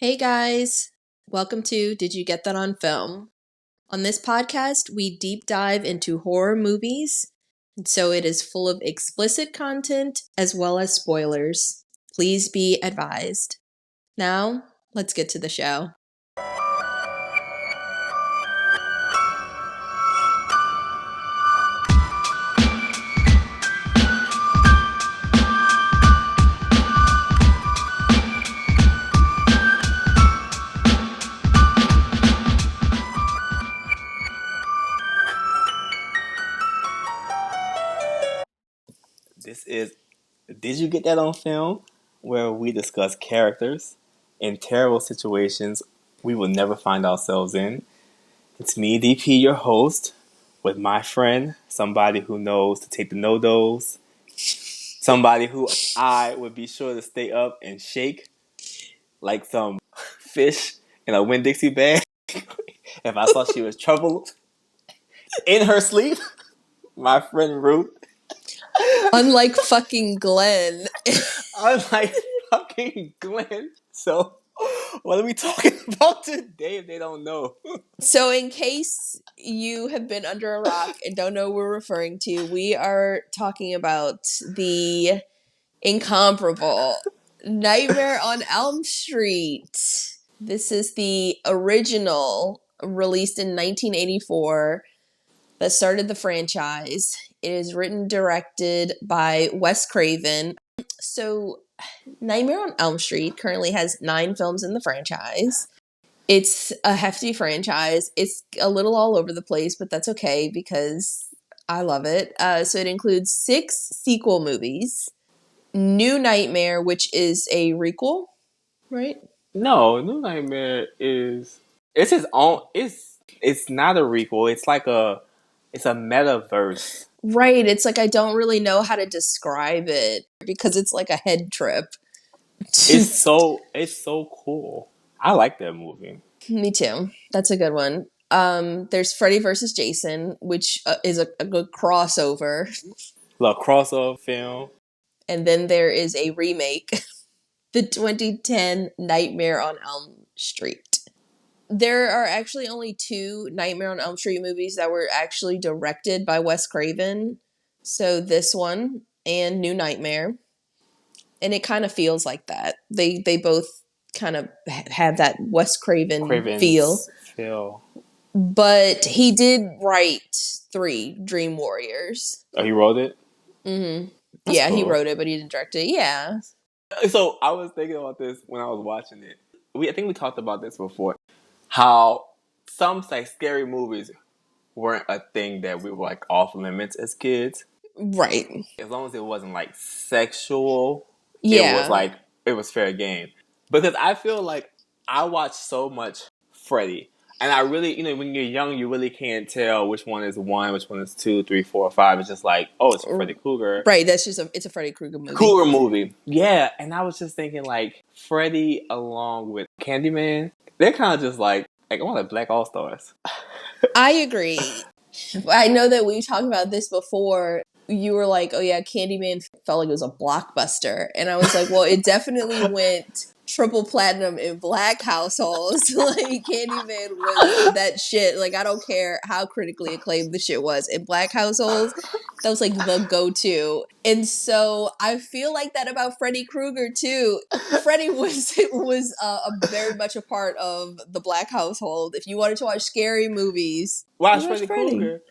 Hey guys, welcome to Did You Get That on Film? On this podcast, we deep dive into horror movies, and so it is full of explicit content as well as spoilers. Please be advised. Now, let's get to the show. This is Did You Get That on Film? Where we discuss characters in terrible situations we will never find ourselves in. It's me, DP, your host, with my friend, somebody who knows to take the no-dos, somebody who I would be sure to stay up and shake like some fish in a Winn-Dixie bag if I saw she was troubled in her sleep. My friend Ruth. Unlike fucking Glenn. Unlike fucking Glenn. So, what are we talking about today if they don't know? So, in case you have been under a rock and don't know what we're referring to, we are talking about the incomparable Nightmare on Elm Street. This is the original, released in 1984, that started the franchise. It is written, directed by Wes Craven. So, Nightmare on Elm Street currently has 9 films in the franchise. It's a hefty franchise. It's a little all over the place, but that's okay because I love it. So it includes 6 sequel movies. New Nightmare, which is a requel, right? No, New Nightmare is it's his own. It's not a requel. It's a metaverse. Right. It's like I don't really know how to describe it because it's like a head trip. It's so cool. I like that movie. Me too. That's a good one. There's Freddy versus Jason, which is a good crossover. The crossover film. And then there is a remake, the 2010 Nightmare on Elm Street. There are actually only 2 Nightmare on Elm Street movies that were actually directed by Wes Craven. So this one and New Nightmare. And it kind of feels like that. They both kind of have that Wes Craven feel. But he did write 3 Dream Warriors. Oh, he wrote it? Mm-hmm. Yeah, cool. He wrote it, but he didn't direct it. Yeah. So I was thinking about this when I was watching it. I think we talked about this before. How some like scary movies weren't a thing that we were like off limits as kids. Right. As long as it wasn't like sexual, yeah, it was fair game. Because I feel like I watched so much Freddy. And I really, when you're young, you really can't tell which one is 1, which one is 2, 3, 4, 5. It's just like, oh, it's Freddy Krueger. Right, it's a Freddy Krueger movie. Yeah, and I was just thinking like Freddy along with Candyman, they're kind of just like I want like Black All-Stars. I agree. I know that we talked about this before. You were like, oh yeah, Candyman felt like it was a blockbuster. And I was like, well, it definitely went triple platinum in Black households. Like, Candyman was that shit. Like, I don't care how critically acclaimed the shit was. In Black households, that was like the go-to. And so I feel like that about Freddy Krueger too. Freddy was very much a part of the Black household. If you wanted to watch scary movies, watch Freddy Krueger.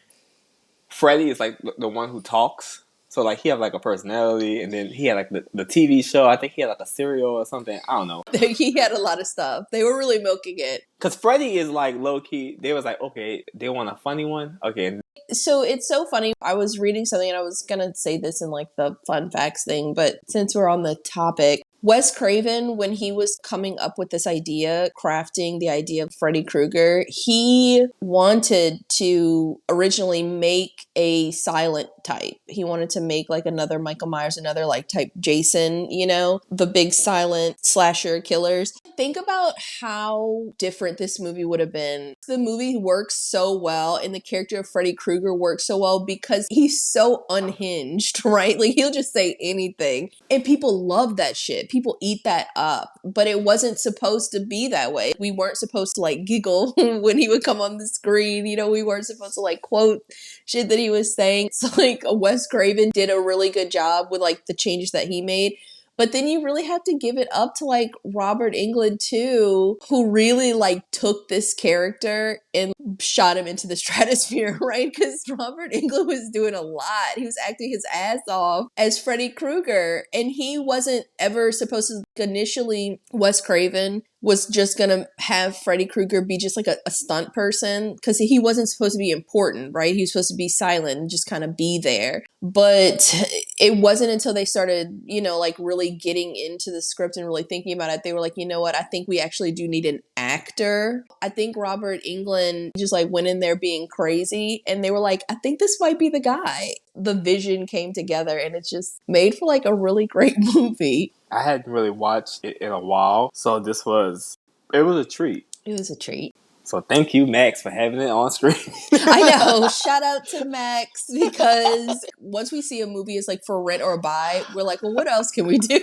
Freddy is like the one who talks. So like he had like a personality, and then he had like the TV show. I think he had like a cereal or something. I don't know. He had a lot of stuff. They were really milking it. Because Freddy is like low key. They was like, okay, they want a funny one. Okay. So it's so funny. I was reading something, and I was gonna say this in like the fun facts thing, but since we're on the topic, Wes Craven, when he was coming up with this idea, crafting the idea of Freddy Krueger, he wanted to originally make a silent type. He wanted to make like another Michael Myers, another like type Jason, you know, the big silent slasher killers. Think about how different this movie would have been. The movie works so well and the character of Freddy Krueger works so well because he's so unhinged, right? Like he'll just say anything. And people love that shit. People eat that up. But it wasn't supposed to be that way. We weren't supposed to like giggle when he would come on the screen. You know, we weren't supposed to like quote shit that he was saying. So like Wes Craven did a really good job with like the changes that he made. But then you really have to give it up to like Robert Englund too, who really like took this character and shot him into the stratosphere, right? Because Robert Englund was doing a lot. He was acting his ass off as Freddy Krueger, and he wasn't ever supposed to. Initially, Wes Craven was just gonna have Freddy Krueger be just like a stunt person because he wasn't supposed to be important, right? He was supposed to be silent and just kind of be there. But it wasn't until they started, you know, like really getting into the script and really thinking about it, they were like, you know what, I think we actually do need an actor. I think Robert Englund just like went in there being crazy, and they were like, I think this might be the guy. The vision came together, and it's just made for like a really great movie. I hadn't really watched it in a while, so it was a treat. It was a treat. So thank you, Max, for having it on screen. I know. Shout out to Max, because once we see a movie is like for rent or buy, we're like, well, what else can we do?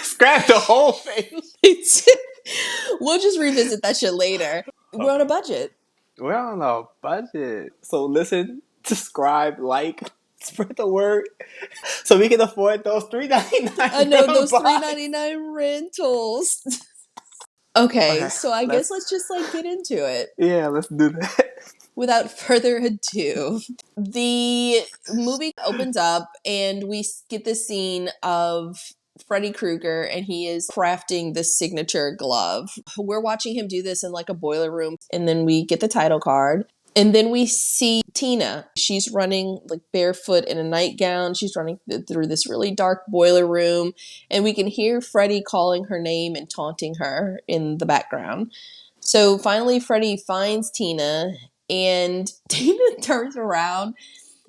Scrap the whole thing. We'll just revisit that shit later. We're on a budget. We're on a budget. So listen, subscribe, like, spread the word, so we can afford those $3.99. I know, those $3.99 rentals. Okay, so I guess let's just like get into it. Yeah, let's do that. Without further ado, the movie opens up and we get this scene of Freddy Krueger, and he is crafting this signature glove. We're watching him do this in like a boiler room, and then we get the title card. And then we see Tina. She's running like barefoot in a nightgown. She's running through this really dark boiler room. And we can hear Freddy calling her name and taunting her in the background. So finally, Freddy finds Tina, and Tina turns around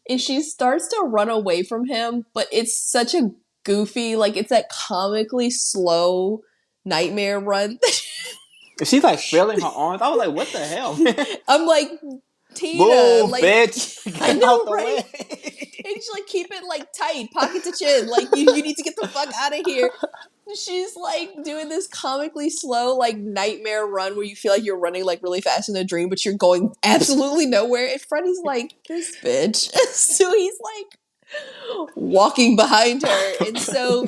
and she starts to run away from him. But it's such a goofy, like it's that comically slow nightmare run. She's like flailing her arms. I was like, what the hell? I'm like, Tina, move, like, bitch, I get know, out the right? way. And she's like, keep it like tight, pocket to chin. Like, you need to get the fuck out of here. She's like doing this comically slow, like nightmare run where you feel like you're running like really fast in a dream, but you're going absolutely nowhere. And Freddy's like, this bitch. So he's like walking behind her. And so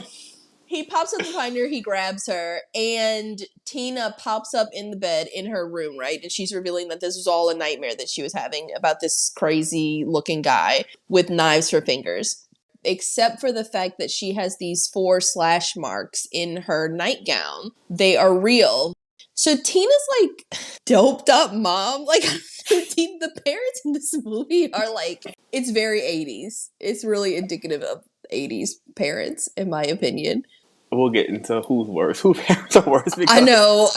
he pops up behind her, he grabs her, and Tina pops up in the bed in her room, right? And she's revealing that this was all a nightmare that she was having about this crazy looking guy with knives for fingers. Except for the fact that she has these 4 slash marks in her nightgown. They are real. So Tina's like doped up mom. Like, the parents in this movie are like, it's very 80s. It's really indicative of 80s parents, in my opinion. We'll get into who's worse. Who parents are worse? Because I know.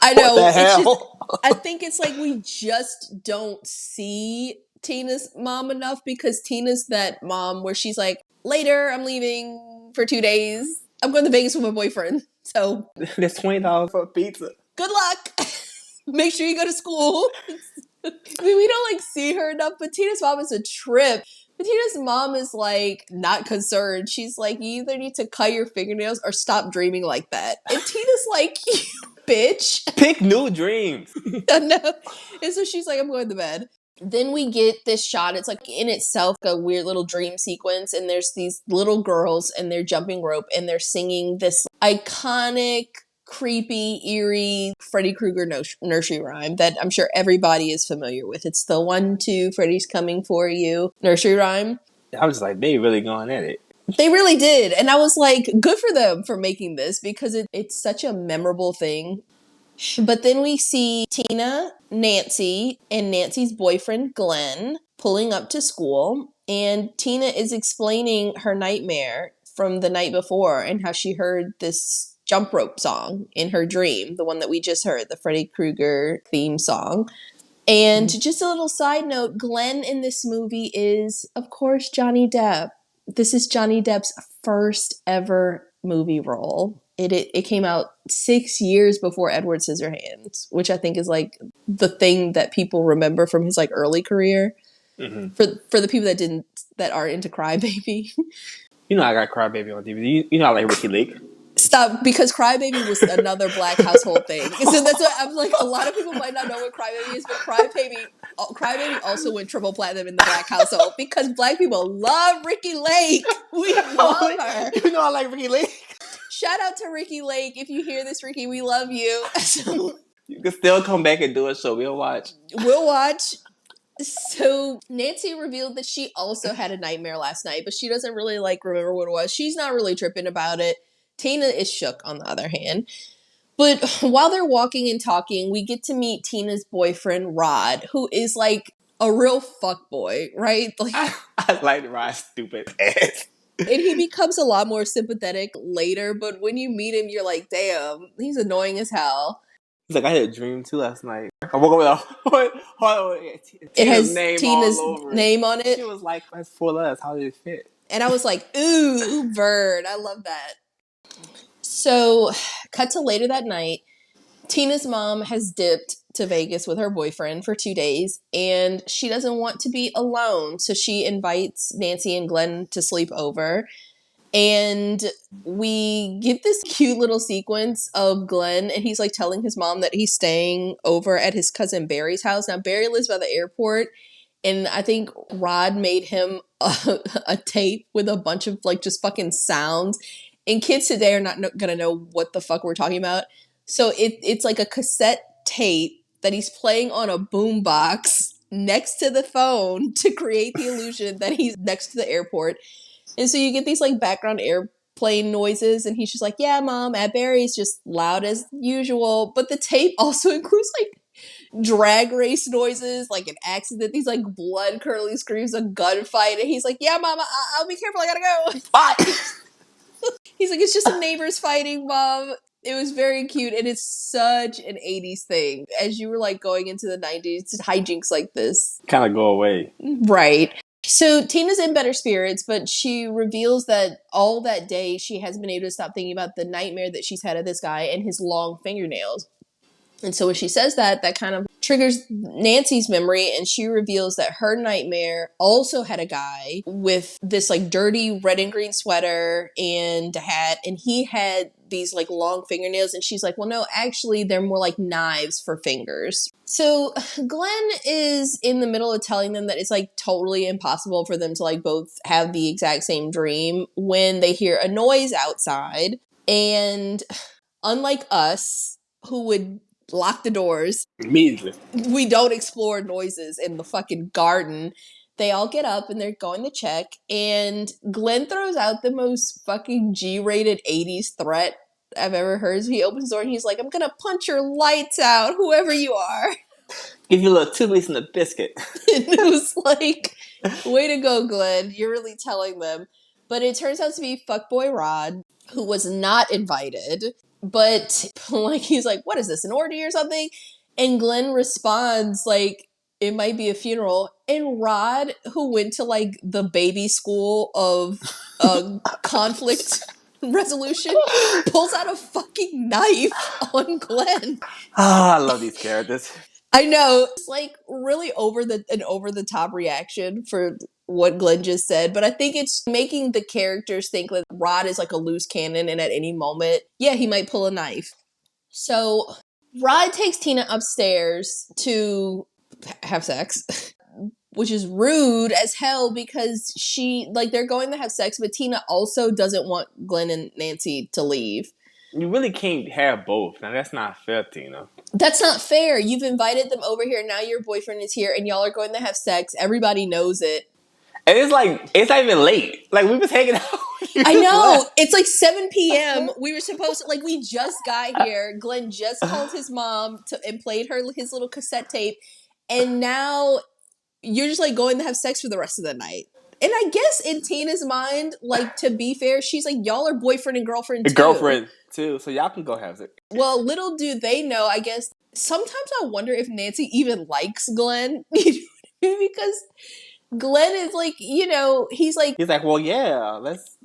What the hell? Just, I think it's like we just don't see Tina's mom enough, because Tina's that mom where she's like, later, I'm leaving for 2 days. I'm going to Vegas with my boyfriend. So there's $20 for pizza. Good luck. Make sure you go to school. I mean, we don't like see her enough, but Tina's mom is a trip. But Tina's mom is like not concerned. She's like, you either need to cut your fingernails or stop dreaming like that. And Tina's like, you bitch. Pick new dreams. No. And so she's like, I'm going to bed. Then we get this shot. It's like in itself a weird little dream sequence. And there's these little girls and they're jumping rope and they're singing this iconic, creepy, eerie Freddy Krueger nursery rhyme that I'm sure everybody is familiar with. It's the 1, 2, Freddy's coming for you nursery rhyme. I was like, they really going at it. They really did. And I was like, good for them for making this, because it's such a memorable thing. But then we see Tina, Nancy, and Nancy's boyfriend, Glenn, pulling up to school. And Tina is explaining her nightmare from the night before and how she heard this jump rope song in her dream, the one that we just heard, the Freddy Krueger theme song. And just a little side note, Glenn in this movie is, of course, Johnny Depp. This is Johnny Depp's first ever movie role. It came out 6 years before Edward Scissorhands, which I think is like the thing that people remember from his like early career. Mm-hmm. For the people that are into Crybaby. You know I got Crybaby on DVD. You know I like Ricky Lake. Stop, because Crybaby was another black household thing. So that's what I'm like. A lot of people might not know what Crybaby is, but Crybaby also went triple platinum in the black household because black people love Ricky Lake. We love her. You know I like Ricky Lake. Shout out to Ricky Lake. If you hear this, Ricky, we love you. So, you can still come back and do a show. We'll watch. We'll watch. So Nancy revealed that she also had a nightmare last night, but she doesn't really like remember what it was. She's not really tripping about it. Tina is shook, on the other hand. But while they're walking and talking, we get to meet Tina's boyfriend, Rod, who is like a real fuckboy, right? Like, I like Rod's stupid ass. And he becomes a lot more sympathetic later, but when you meet him, you're like, damn, he's annoying as hell. He's like, I had a dream too last night. I woke up with it has Tina's name on it. She was like, that's 4 letters. How did it fit? And I was like, ooh, bird. I love that. So, cut to later that night. Tina's mom has dipped to Vegas with her boyfriend for 2 days, and she doesn't want to be alone. So she invites Nancy and Glenn to sleep over. And we get this cute little sequence of Glenn, and he's like telling his mom that he's staying over at his cousin Barry's house. Now, Barry lives by the airport, and I think Rod made him a tape with a bunch of like just fucking sounds. And kids today are not gonna know what the fuck we're talking about. So it's like a cassette tape that he's playing on a boombox next to the phone to create the illusion that he's next to the airport. And so you get these like background airplane noises, and he's just like, yeah, mom, at Barry's just loud as usual. But the tape also includes like drag race noises, like an accident, these like blood curdling screams, a gunfight. And he's like, yeah, mom, I'll be careful, I gotta go. Bye. He's like, it's just some neighbors fighting, mom. It was very cute, and it's such an 80s thing. As you were like going into the 90s, hijinks like this kind of go away. Right. So Tina's in better spirits, but she reveals that all that day she hasn't been able to stop thinking about the nightmare that she's had of this guy and his long fingernails. And so when she says that kind of triggers Nancy's memory, and she reveals that her nightmare also had a guy with this like dirty red and green sweater and a hat, and he had these like long fingernails, and she's like, well, no, actually they're more like knives for fingers. So Glenn is in the middle of telling them that it's like totally impossible for them to like both have the exact same dream when they hear a noise outside. And unlike us, who would lock the doors immediately, we don't explore noises in the fucking garden. They all get up and they're going to check, and Glenn throws out the most fucking G-rated 80s threat I've ever heard. So he opens the door and he's like, I'm gonna punch your lights out, whoever you are. Give you a little toothpaste and a biscuit. And it was like, way to go, Glenn. You're really telling them. But it turns out to be fuckboy Rod, who was not invited. But like, he's like, what is this, an orgy or something? And Glenn responds like, it might be a funeral. And Rod, who went to like the baby school of conflict resolution, pulls out a fucking knife on Glenn. I love these characters. I know, it's like really over the top reaction for what Glenn just said, but I think it's making the characters think that Rod is like a loose cannon, and at any moment, yeah, he might pull a knife. So Rod takes Tina upstairs to have sex, which is rude as hell because they're going to have sex, but Tina also doesn't want Glenn and Nancy to leave. You really can't have both. Now, that's not fair, Tina. That's not fair. You've invited them over here. Now your boyfriend is here and y'all are going to have sex. Everybody knows it. And it's like, it's not even late. Like, we was hanging out. I know. It's like 7 p.m. We were supposed to, like, we just got here. Glenn just called his mom and played his little cassette tape. And now you're just, like, going to have sex for the rest of the night. And I guess in Tina's mind, like, to be fair, she's like, y'all are boyfriend and girlfriend too. Girlfriend too, so y'all can go have it. Well, little do they know, I guess sometimes I wonder if Nancy even likes Glenn. Because Glenn is like, he's like, well, yeah, let's.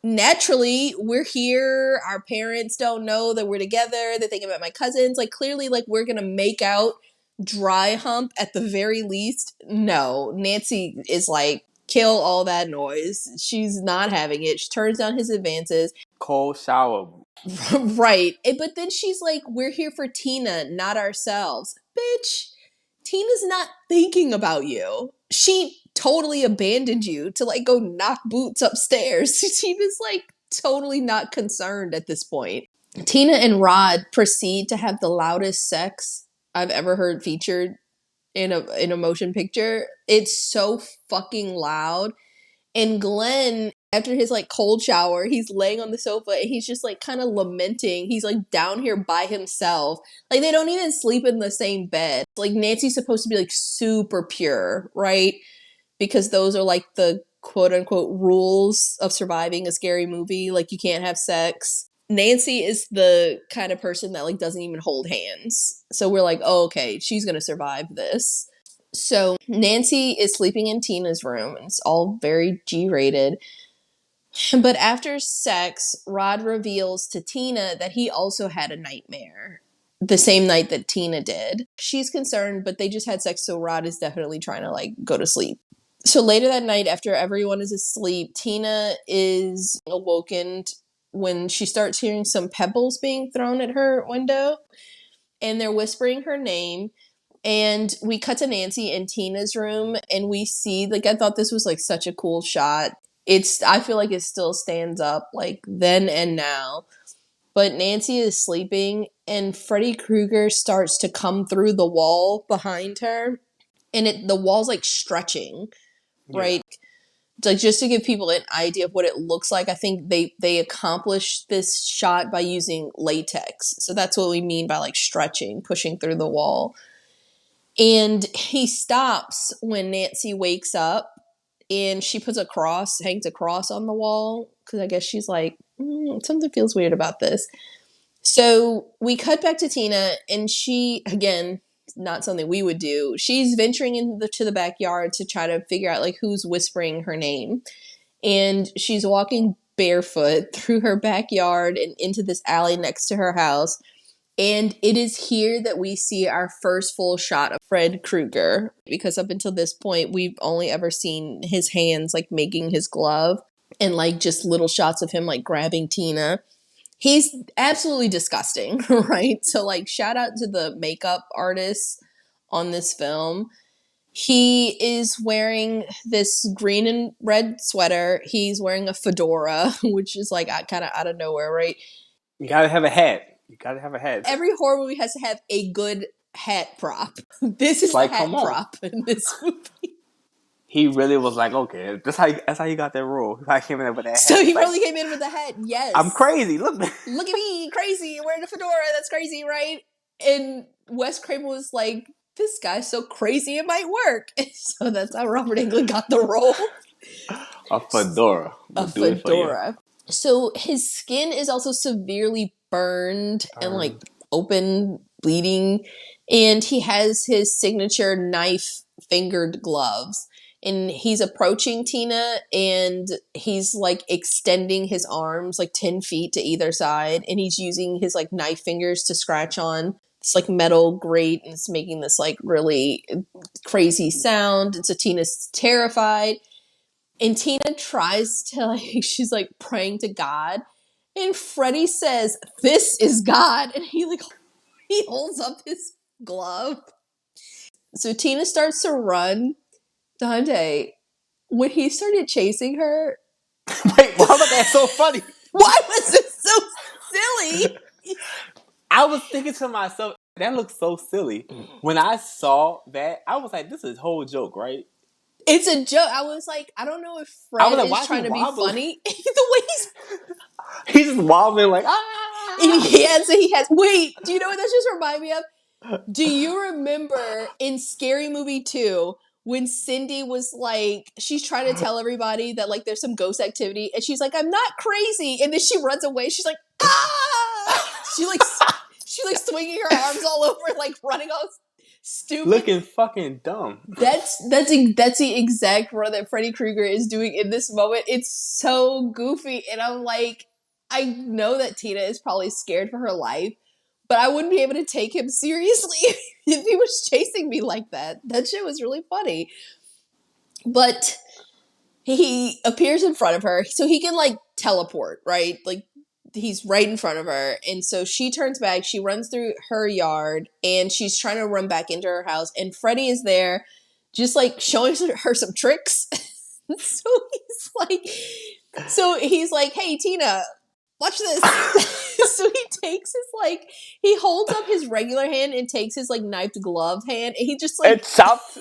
naturally, we're here. Our parents don't know that we're together. They're thinking about my cousins. Like, clearly, like, we're going to make out, dry hump at the very least. No, Nancy is like, kill all that noise. She's not having it. She turns down his advances. Cold shower. Right. But then she's like, we're here for Tina, not ourselves. Bitch, Tina's not thinking about you. She totally abandoned you to like go knock boots upstairs. Tina's like totally not concerned at this point. Tina and Rod proceed to have the loudest sex I've ever heard featured in a motion picture. It's so fucking loud. And Glenn, after his like cold shower, he's laying on the sofa and he's just like kind of lamenting. He's like down here by himself. Like they don't even sleep in the same bed. Like Nancy's supposed to be like super pure, right? Because those are like the quote unquote rules of surviving a scary movie. Like you can't have sex. Nancy is the kind of person that like doesn't even hold hands. So we're like, oh, okay, she's gonna survive this. So Nancy is sleeping in Tina's room, and it's all very G-rated. But after sex, Rod reveals to Tina that he also had a nightmare the same night that Tina did. She's concerned, but they just had sex, so Rod is definitely trying to like go to sleep. So later that night, after everyone is asleep, Tina is awoken when she starts hearing some pebbles being thrown at her window, and they're whispering her name. And we cut to Nancy in Tina's room, and we see, like, I thought this was like such a cool shot. I feel like it still stands up like then and now. But Nancy is sleeping, and Freddy Krueger starts to come through the wall behind her, and the wall's like stretching, right? Like just to give people an idea of what it looks like, I think they accomplished this shot by using latex. So that's what we mean by like stretching, pushing through the wall. And he stops when Nancy wakes up, and she hangs a cross on the wall, because I guess she's like, something feels weird about this. So we cut back to Tina, and she, again, not something we would do, she's venturing into the backyard to try to figure out like who's whispering her name. And she's walking barefoot through her backyard and into this alley next to her house. And it is here that we see our first full shot of Fred Krueger, because up until this point, we've only ever seen his hands like making his glove and like just little shots of him like grabbing Tina. He's absolutely disgusting, right? So like shout out to the makeup artists on this film. He is wearing this green and red sweater. He's wearing a fedora, which is like kind of out of nowhere, right? You gotta have a hat. You gotta have a hat. Every horror movie has to have a good hat prop. This is like, the hat come on. prop in this movie. He really was like, okay, that's how you got that role. I came in with that hat. So he really came in with the hat, yes. I'm crazy. Look at me, crazy, wearing a fedora. That's crazy, right? And Wes Craven was like, this guy's so crazy it might work. So that's how Robert Englund got the role. A fedora. A fedora. So his skin is also severely burned and like open, bleeding. And he has his signature knife-fingered gloves. And he's approaching Tina, and he's like extending his arms like 10 feet to either side. And he's using his like knife fingers to scratch on this like metal grate, and it's making this like really crazy sound. And so Tina's terrified. And Tina tries to like, she's like praying to God. And Freddy says, "This is God." And he holds up his glove. So Tina starts to run. Dante, when he started chasing her... Wait, why was that so funny? Why was it so silly? I was thinking to myself, that looks so silly. When I saw that, I was like, this is a whole joke, right? It's a joke. I was like, I don't know if Fred is trying to be funny. The way he's just wobbling like, He has... Wait, do you know what that just reminded me of? Do you remember in Scary Movie 2 when Cindy was like, she's trying to tell everybody that like there's some ghost activity, and she's like, I'm not crazy, and then she runs away. She's like, ah! She's like swinging her arms all over, like running all stupid. Looking fucking dumb. That's the exact run that Freddy Krueger is doing in this moment. It's so goofy, and I'm like, I know that Tina is probably scared for her life, but I wouldn't be able to take him seriously if he was chasing me like that. That shit was really funny. But he appears in front of her, so he can like teleport, right? Like he's right in front of her, and so she turns back. She runs through her yard, and she's trying to run back into her house. And Freddy is there, just like showing her some tricks. So he's like, "Hey, Tina, watch this." So he takes his like, he holds up his regular hand and takes his like knifed gloved hand, and he just like It chops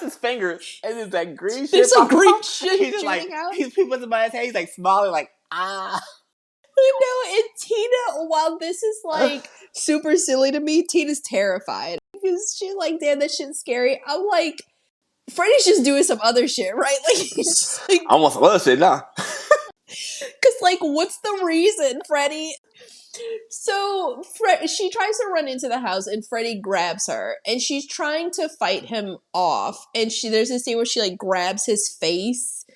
his fingers, and there's that green shit. there's some green out. shit He's just shooting like, out. he's people in my head. He's like smiling, like ah. I know, and Tina, while this is like super silly to me, Tina's terrified because she's like, "Damn, that shit's scary." I'm like, Freddy's just doing some other shit, right? Like he's just like, I want some other shit now. because like, what's the reason, Freddy? So she tries to run into the house, and Freddy grabs her, and she's trying to fight him off. And there's this scene where she like grabs his face,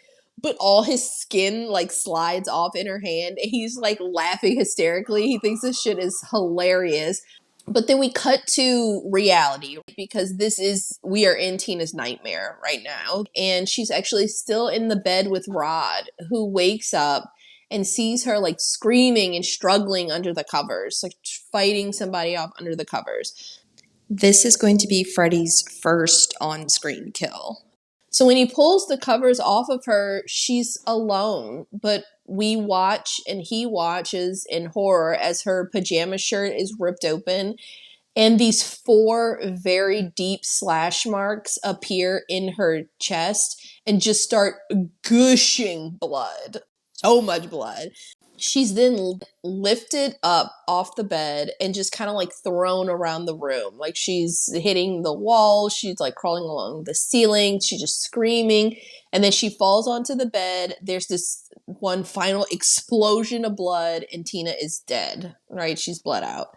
but all his skin like slides off in her hand, and he's like laughing hysterically. He thinks this shit is hilarious. But then we cut to reality because we are in Tina's nightmare right now. And she's actually still in the bed with Rod, who wakes up and sees her like screaming and struggling under the covers, like fighting somebody off under the covers. This is going to be Freddy's first on-screen kill. So when he pulls the covers off of her, she's alone, but we watch and he watches in horror as her pajama shirt is ripped open and these 4 very deep slash marks appear in her chest and just start gushing blood. So much blood. She's then lifted up off the bed and just kind of like thrown around the room. Like she's hitting the wall. She's like crawling along the ceiling. She's just screaming. And then she falls onto the bed. There's this one final explosion of blood and Tina is dead, right? She's bled out.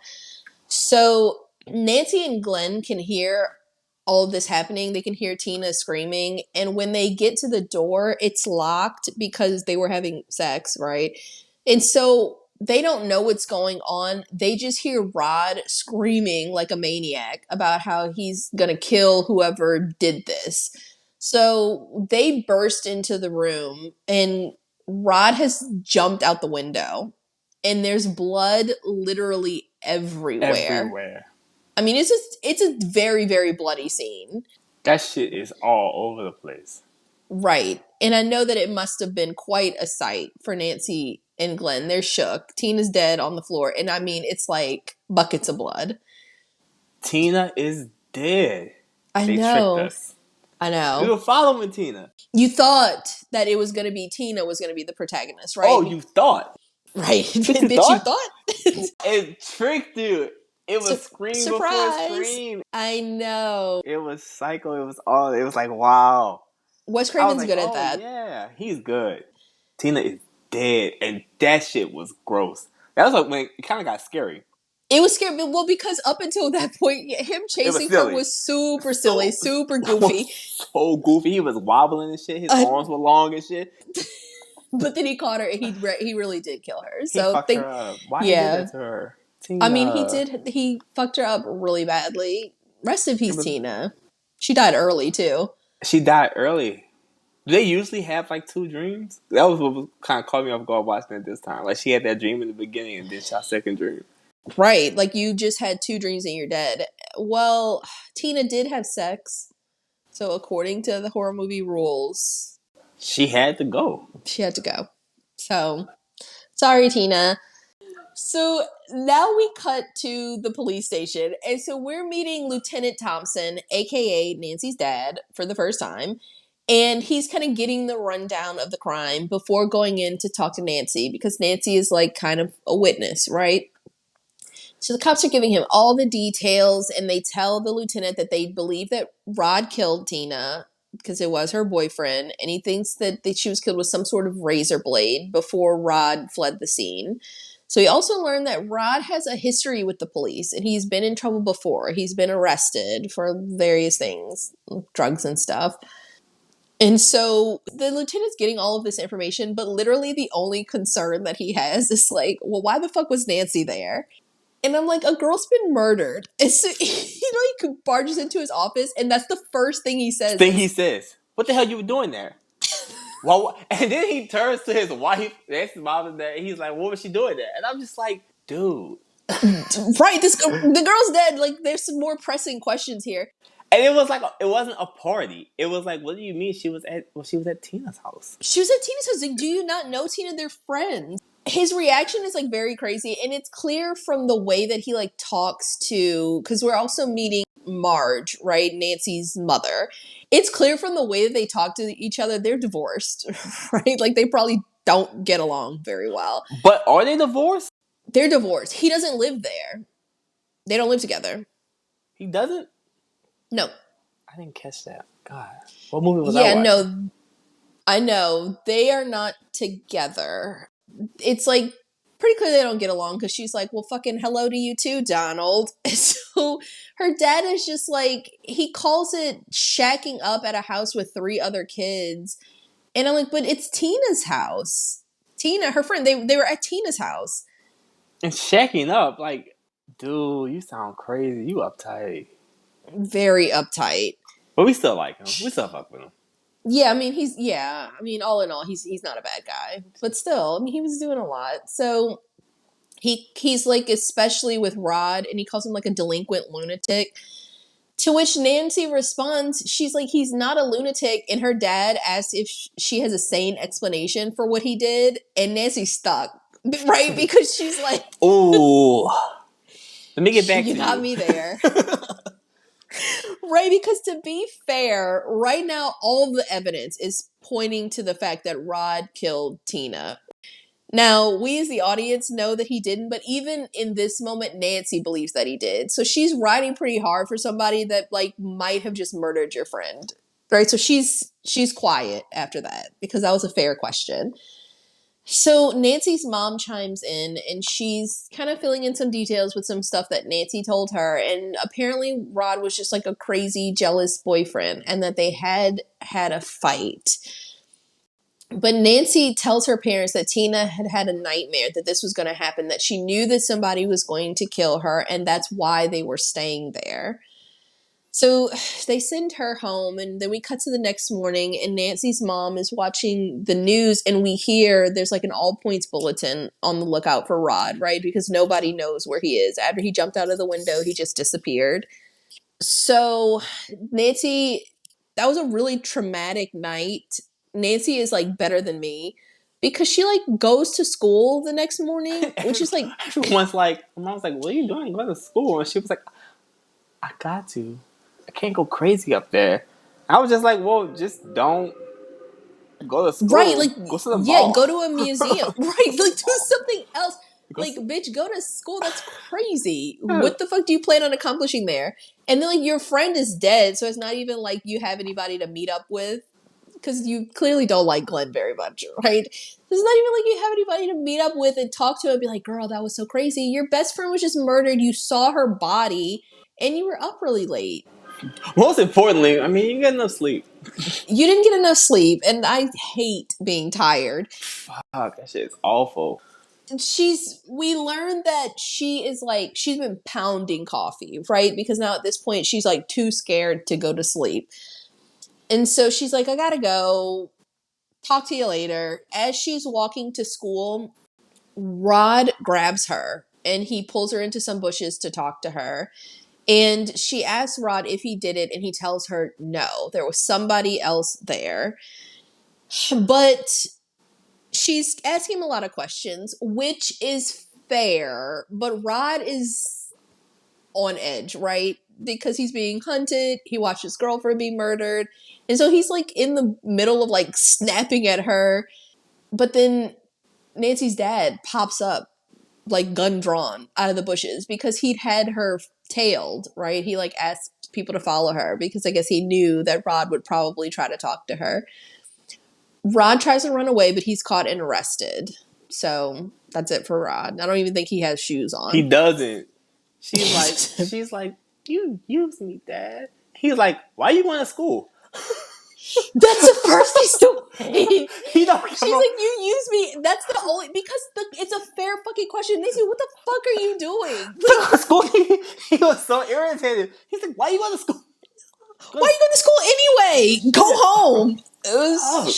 So Nancy and Glenn can hear all of this happening. They can hear Tina screaming. And when they get to the door, it's locked because they were having sex, right? And so they don't know what's going on. They just hear Rod screaming like a maniac about how he's going to kill whoever did this. So they burst into the room and Rod has jumped out the window and there's blood literally everywhere. I mean, it's a very, very bloody scene. That shit is all over the place. Right. And I know that it must have been quite a sight for Nancy and Glenn. They're shook. Tina's dead on the floor. And I mean, it's like buckets of blood. Tina is dead. They know. Tricked us. I know. We were following Tina. You thought that it was going to be Tina was going to be the protagonist, right? Oh, you thought. Right. Bitch, you thought? It tricked you. It was Scream surprise. Before Scream. I know. It was Psycho. It was like, wow. Wes Craven's good at that. Yeah, he's good. Tina is dead, and that shit was gross. That was like when it kind of got scary. It was scary. Well, because up until that point, him chasing her was super silly, super goofy. So goofy. He was wobbling and shit. His arms were long and shit. But then he caught her, and he really did kill her. So he fucked her up. Why he did that to her? Tina. I mean, he fucked her up really badly. Rest in peace, Tina. She died early, too. She died early. Do they usually have, like, 2 dreams? That was what kind of caught me off guard watching it this time. Like, she had that dream in the beginning and then she had a second dream. Right. Like, you just had 2 dreams and you're dead. Well, Tina did have sex. So, according to the horror movie rules... She had to go. So, sorry, Tina. So now we cut to the police station. And so we're meeting Lieutenant Thompson, aka Nancy's dad, for the first time. And he's kind of getting the rundown of the crime before going in to talk to Nancy because Nancy is like kind of a witness, right? So the cops are giving him all the details and they tell the lieutenant that they believe that Rod killed Tina because it was her boyfriend. And he thinks that she was killed with some sort of razor blade before Rod fled the scene. So we also learned that Rod has a history with the police, and he's been in trouble before. He's been arrested for various things, drugs and stuff. And so the lieutenant's getting all of this information, but literally the only concern that he has is like, well, why the fuck was Nancy there? And I'm like, a girl's been murdered. And so he like barges into his office, and that's the first thing he says. He says, "What the hell you were doing there?" Well, and then he turns to his wife, Nancy's mom, and he's like, "What was she doing there?" And I'm just like, dude. Right, the girl's dead. Like, there's some more pressing questions here. And it was like, it wasn't a party. It was like, what do you mean she was at Tina's house? She was at Tina's house. Like, do you not know Tina? They're friends. His reaction is like very crazy, and it's clear from the way that he like talks to, because we're also meeting Marge, right, Nancy's mother. It's clear from the way that they talk to each other, they're divorced, right? Like, they probably don't get along very well. But are they divorced? They're divorced. He doesn't live there. They don't live together. He doesn't? No. I didn't catch that. God. What movie was I watching? No. I know. They are not together. It's like pretty clear they don't get along, because she's like, well, fucking hello to you too, Donald. And so her dad is just like, he calls it shacking up at a house with 3 other kids. And I'm like, but it's Tina's house. Tina, her friend, they were at Tina's house. And shacking up, like, dude, you sound crazy. You uptight. Very uptight. But we still like him. We still fuck with him. Yeah, I mean, all in all, he's not a bad guy. But still, I mean, he was doing a lot. So he's like, especially with Rod, and he calls him like a delinquent lunatic. To which Nancy responds, she's like, he's not a lunatic. And her dad asks if she has a sane explanation for what he did. And Nancy's stuck, right? Because she's like, ooh. Let me get back to you. You got me there. Right, because to be fair, right now, all the evidence is pointing to the fact that Rod killed Tina. Now, we as the audience know that he didn't, but even in this moment, Nancy believes that he did. So she's riding pretty hard for somebody that like might have just murdered your friend. Right? So she's quiet after that, because that was a fair question. So Nancy's mom chimes in, and she's kind of filling in some details with some stuff that Nancy told her. And apparently Rod was just like a crazy, jealous boyfriend, and that they had a fight. But Nancy tells her parents that Tina had had a nightmare that this was going to happen, that she knew that somebody was going to kill her, and that's why they were staying there. So they send her home, and then we cut to the next morning, and Nancy's mom is watching the news, and we hear there's like an all points bulletin on the lookout for Rod, right? Because nobody knows where he is. After he jumped out of the window, he just disappeared. So Nancy, that was a really traumatic night. Nancy is like better than me, because she like goes to school the next morning, which is like, everyone's like, my mom's like, what are you doing? Go to school. And she was like, I got to. I can't go crazy up there. I was just like, well, just don't go to school. Right, like, go to the mall. Yeah, go to a museum. Right, like, do something else. Like, bitch, go to school. That's crazy. What the fuck do you plan on accomplishing there? And then, like, your friend is dead, so it's not even like you have anybody to meet up with, because you clearly don't like Glenn very much, right? It's not even like you have anybody to meet up with and talk to and be like, girl, that was so crazy. Your best friend was just murdered. You saw her body, and you were up really late. Most importantly, I mean, you get enough sleep. You didn't get enough sleep, and I hate being tired. Fuck, that shit is awful. We learned that she's been pounding coffee, right? Because now at this point, she's like too scared to go to sleep. And so she's like, I gotta go. Talk to you later. As she's walking to school, Rod grabs her, and he pulls her into some bushes to talk to her. And she asks Rod if he did it, and he tells her no, there was somebody else there. But she's asking him a lot of questions, which is fair, but Rod is on edge, right? Because he's being hunted, he watched his girlfriend be murdered, and so he's like in the middle of like snapping at her. But then Nancy's dad pops up, like gun drawn, out of the bushes, because he'd had her tailed, right? He like asked people to follow her because I guess he knew that Rod would probably try to talk to her. Rod tries to run away, but he's caught and arrested. So That's it for Rod. I don't even think he has shoes on. He doesn't. She's like, you use me, Dad. He's like, why are you going to school? That's the first thing to say. He don't She's like, you use me. That's the only, because it's a fair fucking question. They say, what the fuck are you doing? Like, school. He was so irritated. He's like, why are you going to school? Why are you going to school anyway? Go home. Fuck.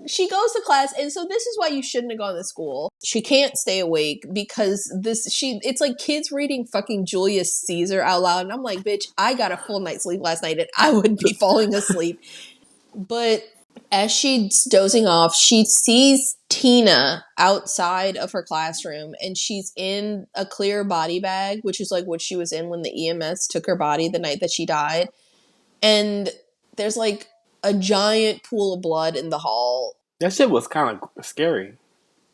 She goes to class, and so this is why you shouldn't have gone to school. She can't stay awake because it's like kids reading fucking Julius Caesar out loud, and I'm like, bitch, I got a full night's sleep last night, and I would be falling asleep. But as she's dozing off, she sees Tina outside of her classroom, and she's in a clear body bag, which is like what she was in when the EMS took her body the night that she died. And there's like a giant pool of blood in the hall. That shit was kind of scary.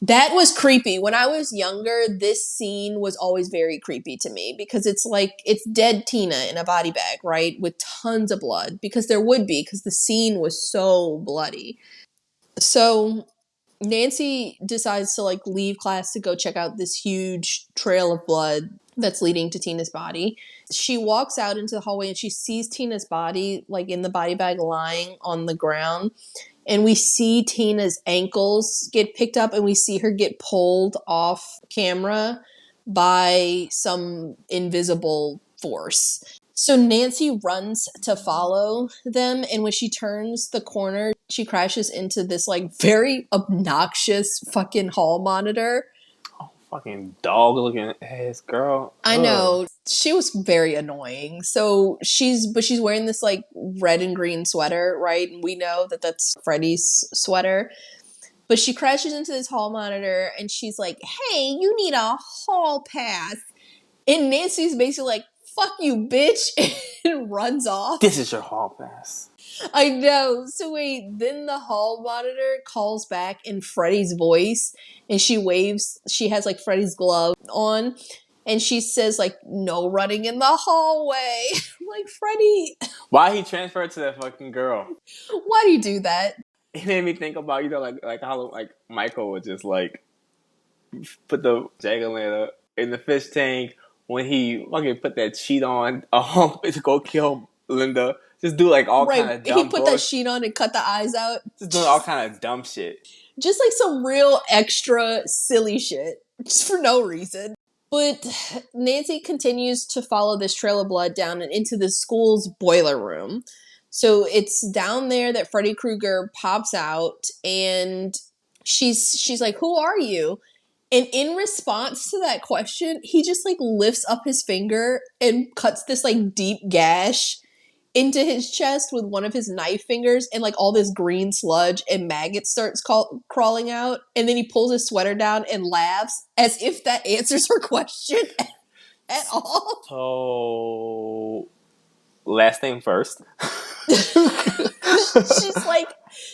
That was creepy. When I was younger, this scene was always very creepy to me because it's like, it's dead Tina in a body bag, right? With tons of blood, because there would be, because the scene was so bloody. So Nancy decides to like leave class to go check out this huge trail of blood that's leading to Tina's body. She walks out into the hallway and she sees Tina's body like in the body bag lying on the ground. And we see Tina's ankles get picked up and we see her get pulled off camera by some invisible force. So Nancy runs to follow them, and when she turns the corner, she crashes into this like very obnoxious fucking hall monitor. Oh, fucking dog looking ass girl. I know. She was very annoying. So she's wearing this like red and green sweater, right? And we know that that's Freddy's sweater. But she crashes into this hall monitor and she's like, "Hey, you need a hall pass." And Nancy's basically like, "Fuck you, bitch," and runs off. This is your hall pass. I know. So wait, then the hall monitor calls back in Freddy's voice, and she waves. She has like Freddy's glove on, and she says like, "No running in the hallway." I'm like, Freddy, Why he transferred to that fucking girl? why do you do that? It made me think about, like how like Michael would just like put the jack-o'-lantern in the fish tank when he fucking put that sheet on to go kill Linda. Just do like all kind of dumb He put that sheet on and cut the eyes out. Just doing all kind of dumb shit. Just like some real extra silly shit. Just for no reason. But Nancy continues to follow this trail of blood down and into the school's boiler room. So it's down there that Freddy Krueger pops out, and she's like, "Who are you?" And in response to that question, he just like lifts up his finger and cuts this like deep gash into his chest with one of his knife fingers, and like all this green sludge and maggots starts crawling out, and then he pulls his sweater down and laughs as if that answers her question at all. So, last thing first.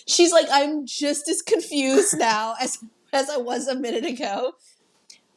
she's like, "I'm just as confused now as I was a minute ago."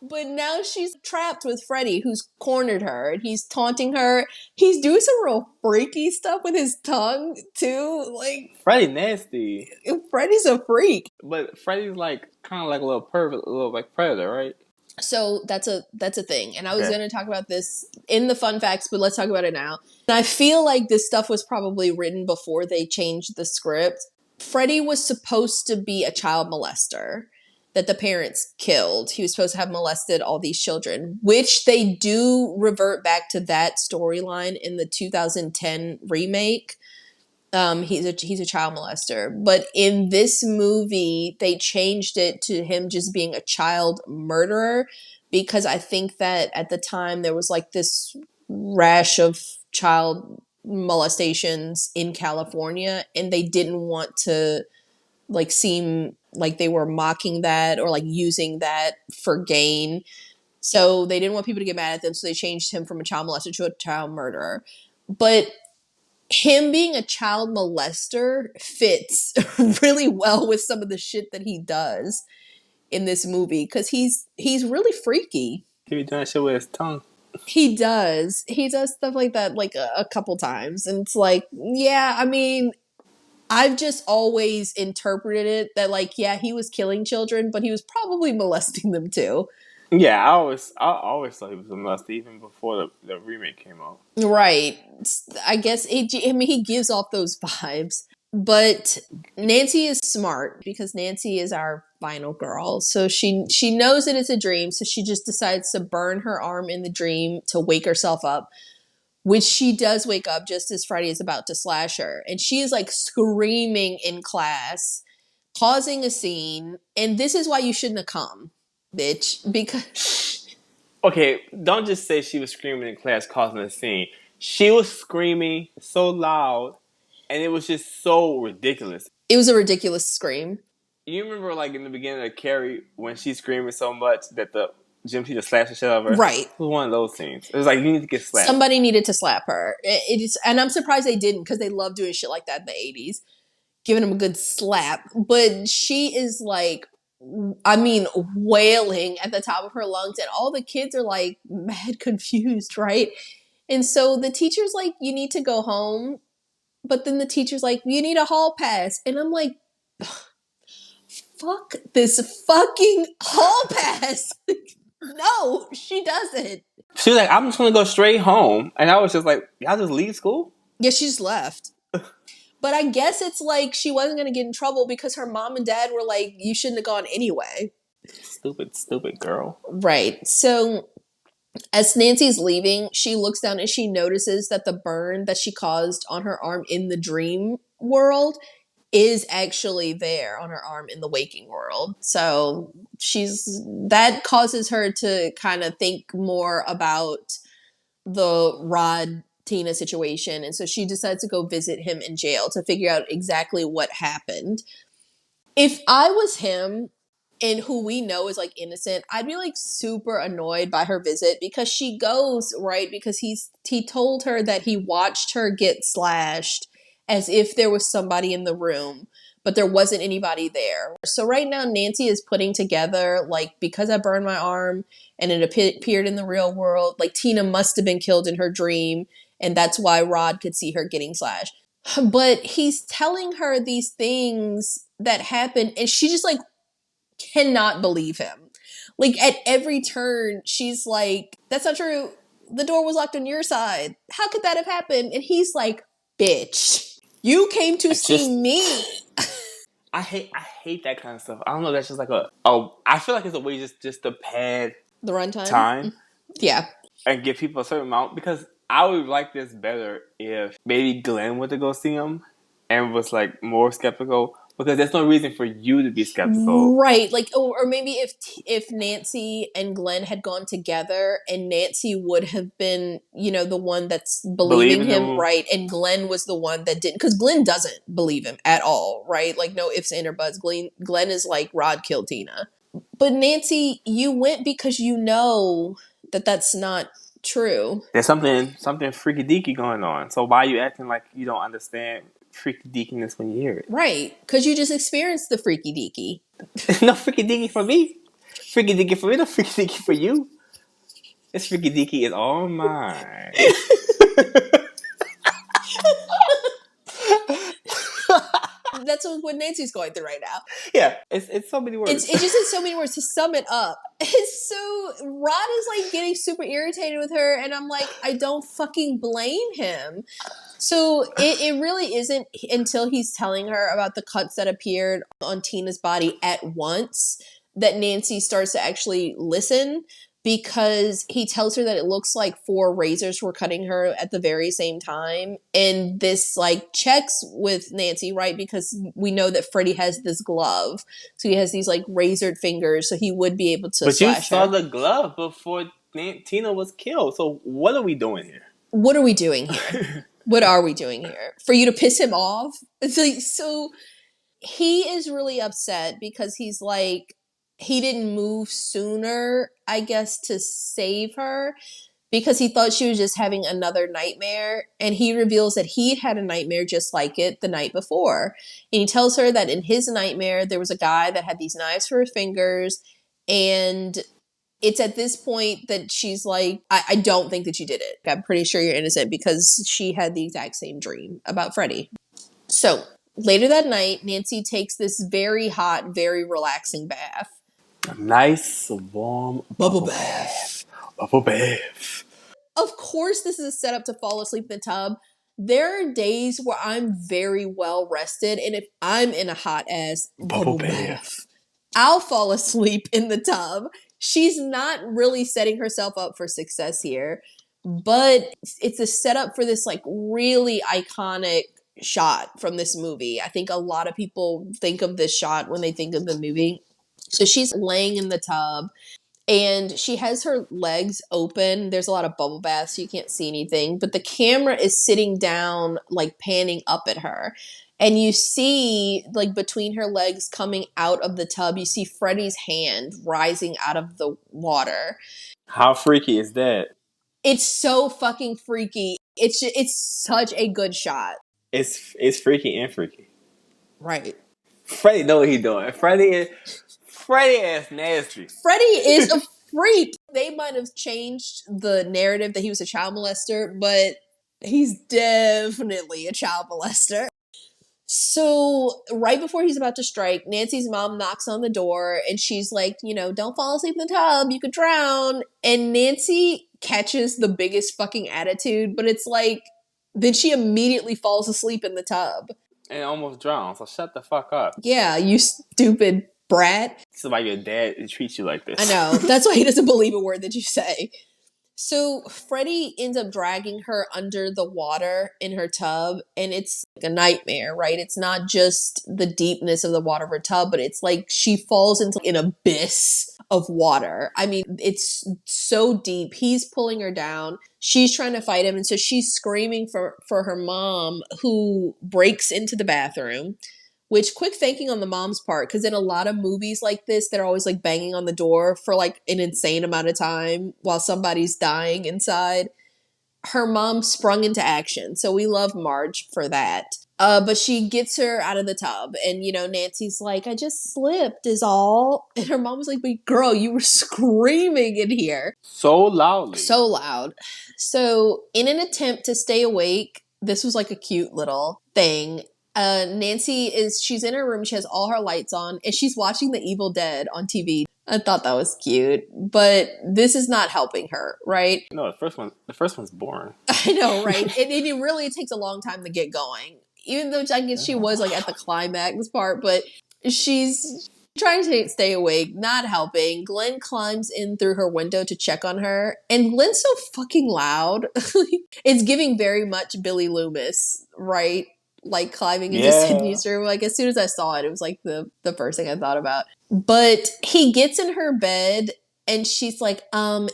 But now she's trapped with Freddy, who's cornered her, and he's taunting her. He's doing some real freaky stuff with his tongue, too. Like, Freddy nasty. Freddy's a freak. But Freddy's like kind of like a little pervert, a little like predator, right? So that's a thing. And I was going to talk about this in the fun facts, but let's talk about it now. And I feel like this stuff was probably written before they changed the script. Freddy was supposed to be a child molester that the parents killed. He was supposed to have molested all these children, which they do revert back to that storyline in the 2010 remake. He's a child molester, but in this movie they changed it to him just being a child murderer, because I think that at the time there was like this rash of child molestations in California, and they didn't want to like seem like they were mocking that or like using that for gain. So they didn't want people to get mad at them, so they changed him from a child molester to a child murderer. But him being a child molester fits really well with some of the shit that he does in this movie, because he's really freaky. He be doing shit with his tongue. He does stuff like that like a couple times, and it's like, yeah, I mean, I've just always interpreted it that, like, yeah, he was killing children, but he was probably molesting them too. Yeah, I always thought he was a must even before the remake came out. Right. I guess he gives off those vibes. But Nancy is smart because Nancy is our final girl. So she knows that it's a dream, so she just decides to burn her arm in the dream to wake herself up, which she does wake up just as Freddy is about to slash her. And she is like screaming in class, causing a scene. And this is why you shouldn't have come, bitch. Because Okay, don't just say she was screaming in class causing a scene. She was screaming so loud, and it was just so ridiculous. it was a ridiculous scream. You remember, like, in the beginning of Carrie, when she's screaming so much that the gym teacher slashed the shit out of her? Right. It was one of those scenes. It was like, you need to get slapped. Somebody needed to slap her. It is, and I'm surprised they didn't because they love doing shit like that in the 80s, giving them a good slap. But she is like, I mean, wailing at the top of her lungs, and all the kids are like mad confused, right? And so the teacher's like, you need to go home. But then the teacher's like, you need a hall pass. And I'm like, fuck this fucking hall pass. No, she doesn't. She was like, I'm just going to go straight home. And I was just like, y'all just leave school? Yeah, she just left. But I guess it's like she wasn't going to get in trouble because her mom and dad were like, you shouldn't have gone anyway. Stupid girl. Right. So as Nancy's leaving, she looks down and she notices that the burn that she caused on her arm in the dream world is actually there on her arm in the waking world. So that causes her to kind of think more about the Rod Tina situation. And so she decides to go visit him in jail to figure out exactly what happened. If I was him, and who we know is like innocent, I'd be like super annoyed by her visit because she goes, right, because he told her that he watched her get slashed as if there was somebody in the room, but there wasn't anybody there. So right now Nancy is putting together, like, because I burned my arm and it appeared in the real world, like Tina must have been killed in her dream, and that's why Rod could see her getting slashed. But he's telling her these things that happen, and she just like cannot believe him. Like at every turn, she's like, that's not true. The door was locked on your side. How could that have happened? And he's like, bitch, you came to see me. I hate that kind of stuff. I don't know. That's just like I feel like it's a way just to pad The runtime? time. Yeah. And give people a certain amount, because I would like this better if maybe Glenn went to go see him and was like more skeptical, because there's no reason for you to be skeptical. Right. Like, or maybe if Nancy and Glenn had gone together and Nancy would have been, the one that's believing him, right? And Glenn was the one that didn't, because Glenn doesn't believe him at all, right? Like, no ifs, ands, or buts. Glenn is like, Rod killed Tina. But Nancy, you went because you know that that's not true. There's something freaky deaky going on. So why are you acting like you don't understand freaky deakiness when you hear it? Right. Because you just experienced the freaky deaky. No freaky deaky for me. Freaky deaky for me, no freaky deaky for you. This freaky deaky is all mine. That's what Nancy's going through right now. Yeah, it's so many words. It's just in so many words to sum it up. So Rod is like getting super irritated with her, and I'm like, I don't fucking blame him. So it really isn't until he's telling her about the cuts that appeared on Tina's body at once that Nancy starts to actually listen, because he tells her that it looks like 4 razors were cutting her at the very same time. And this like checks with Nancy, right? Because we know that Freddy has this glove. So he has these like razored fingers, so he would be able to But you slash saw her. the glove before Tina was killed. So what are we doing here? What are we doing here? What are we doing here? For you to piss him off? It's like, so he is really upset because he's like, he didn't move sooner, I guess, to save her, because he thought she was just having another nightmare. And he reveals that he'd had a nightmare just like it the night before. And he tells her that in his nightmare, there was a guy that had these knives for his fingers. And it's at this point that she's like, I don't think that you did it. I'm pretty sure you're innocent, because she had the exact same dream about Freddy. So Later that night, Nancy takes this very hot, very relaxing bath. A nice, warm Bubble bubble bath. bath. Bubble bath. Of course, this is a setup to fall asleep in the tub. There are days where I'm very well rested, and if I'm in a hot ass bubble bath, I'll fall asleep in the tub. She's not really setting herself up for success here, but it's a setup for this like really iconic shot from this movie. I think a lot of people think of this shot when they think of the movie. So she's laying in the tub and she has her legs open. There's a lot of bubble baths, so you can't see anything, but the camera is sitting down, like panning up at her. And you see, like between her legs coming out of the tub, you see Freddy's hand rising out of the water. How freaky is that? It's so fucking freaky. It's such a good shot. It's freaky and freaky. Right. Freddy know what he doing. Freddy is nasty. Freddy is a freak. They might have changed the narrative that he was a child molester, but he's definitely a child molester. So, right before he's about to strike, Nancy's mom knocks on the door and she's like, don't fall asleep in the tub. You could drown. And Nancy catches the biggest fucking attitude, but it's like, then she immediately falls asleep in the tub. And almost drowned, so shut the fuck up. Yeah, you stupid brat. This is why your dad treats you like this. I know. That's why he doesn't believe a word that you say. So Freddy ends up dragging her under the water in her tub, and it's like a nightmare, right? It's not just the deepness of the water of her tub, but it's like she falls into an abyss of water. I mean, it's so deep. He's pulling her down. She's trying to fight him, and so she's screaming for her mom, who breaks into the bathroom. Which, quick thanking on the mom's part, because in a lot of movies like this, they're always like banging on the door for like an insane amount of time while somebody's dying inside. Her mom sprung into action, so we love Marge for that. But she gets her out of the tub, and Nancy's like, "I just slipped, is all." And her mom was like, "But girl, you were screaming in here so loudly, so loud." So, in an attempt to stay awake, this was like a cute little thing. Nancy she's in her room, she has all her lights on, and she's watching The Evil Dead on TV. I thought that was cute, but this is not helping her, right? No, the first one's boring. I know, right? It takes a long time to get going. Even though I guess she was like at the climax part, but she's trying to stay awake, not helping. Glenn climbs in through her window to check on her, and Glenn's so fucking loud. It's giving very much Billy Loomis, right? Like climbing into Sydney's room. Like as soon as I saw it, it was like the first thing I thought about. But he gets in her bed and she's like,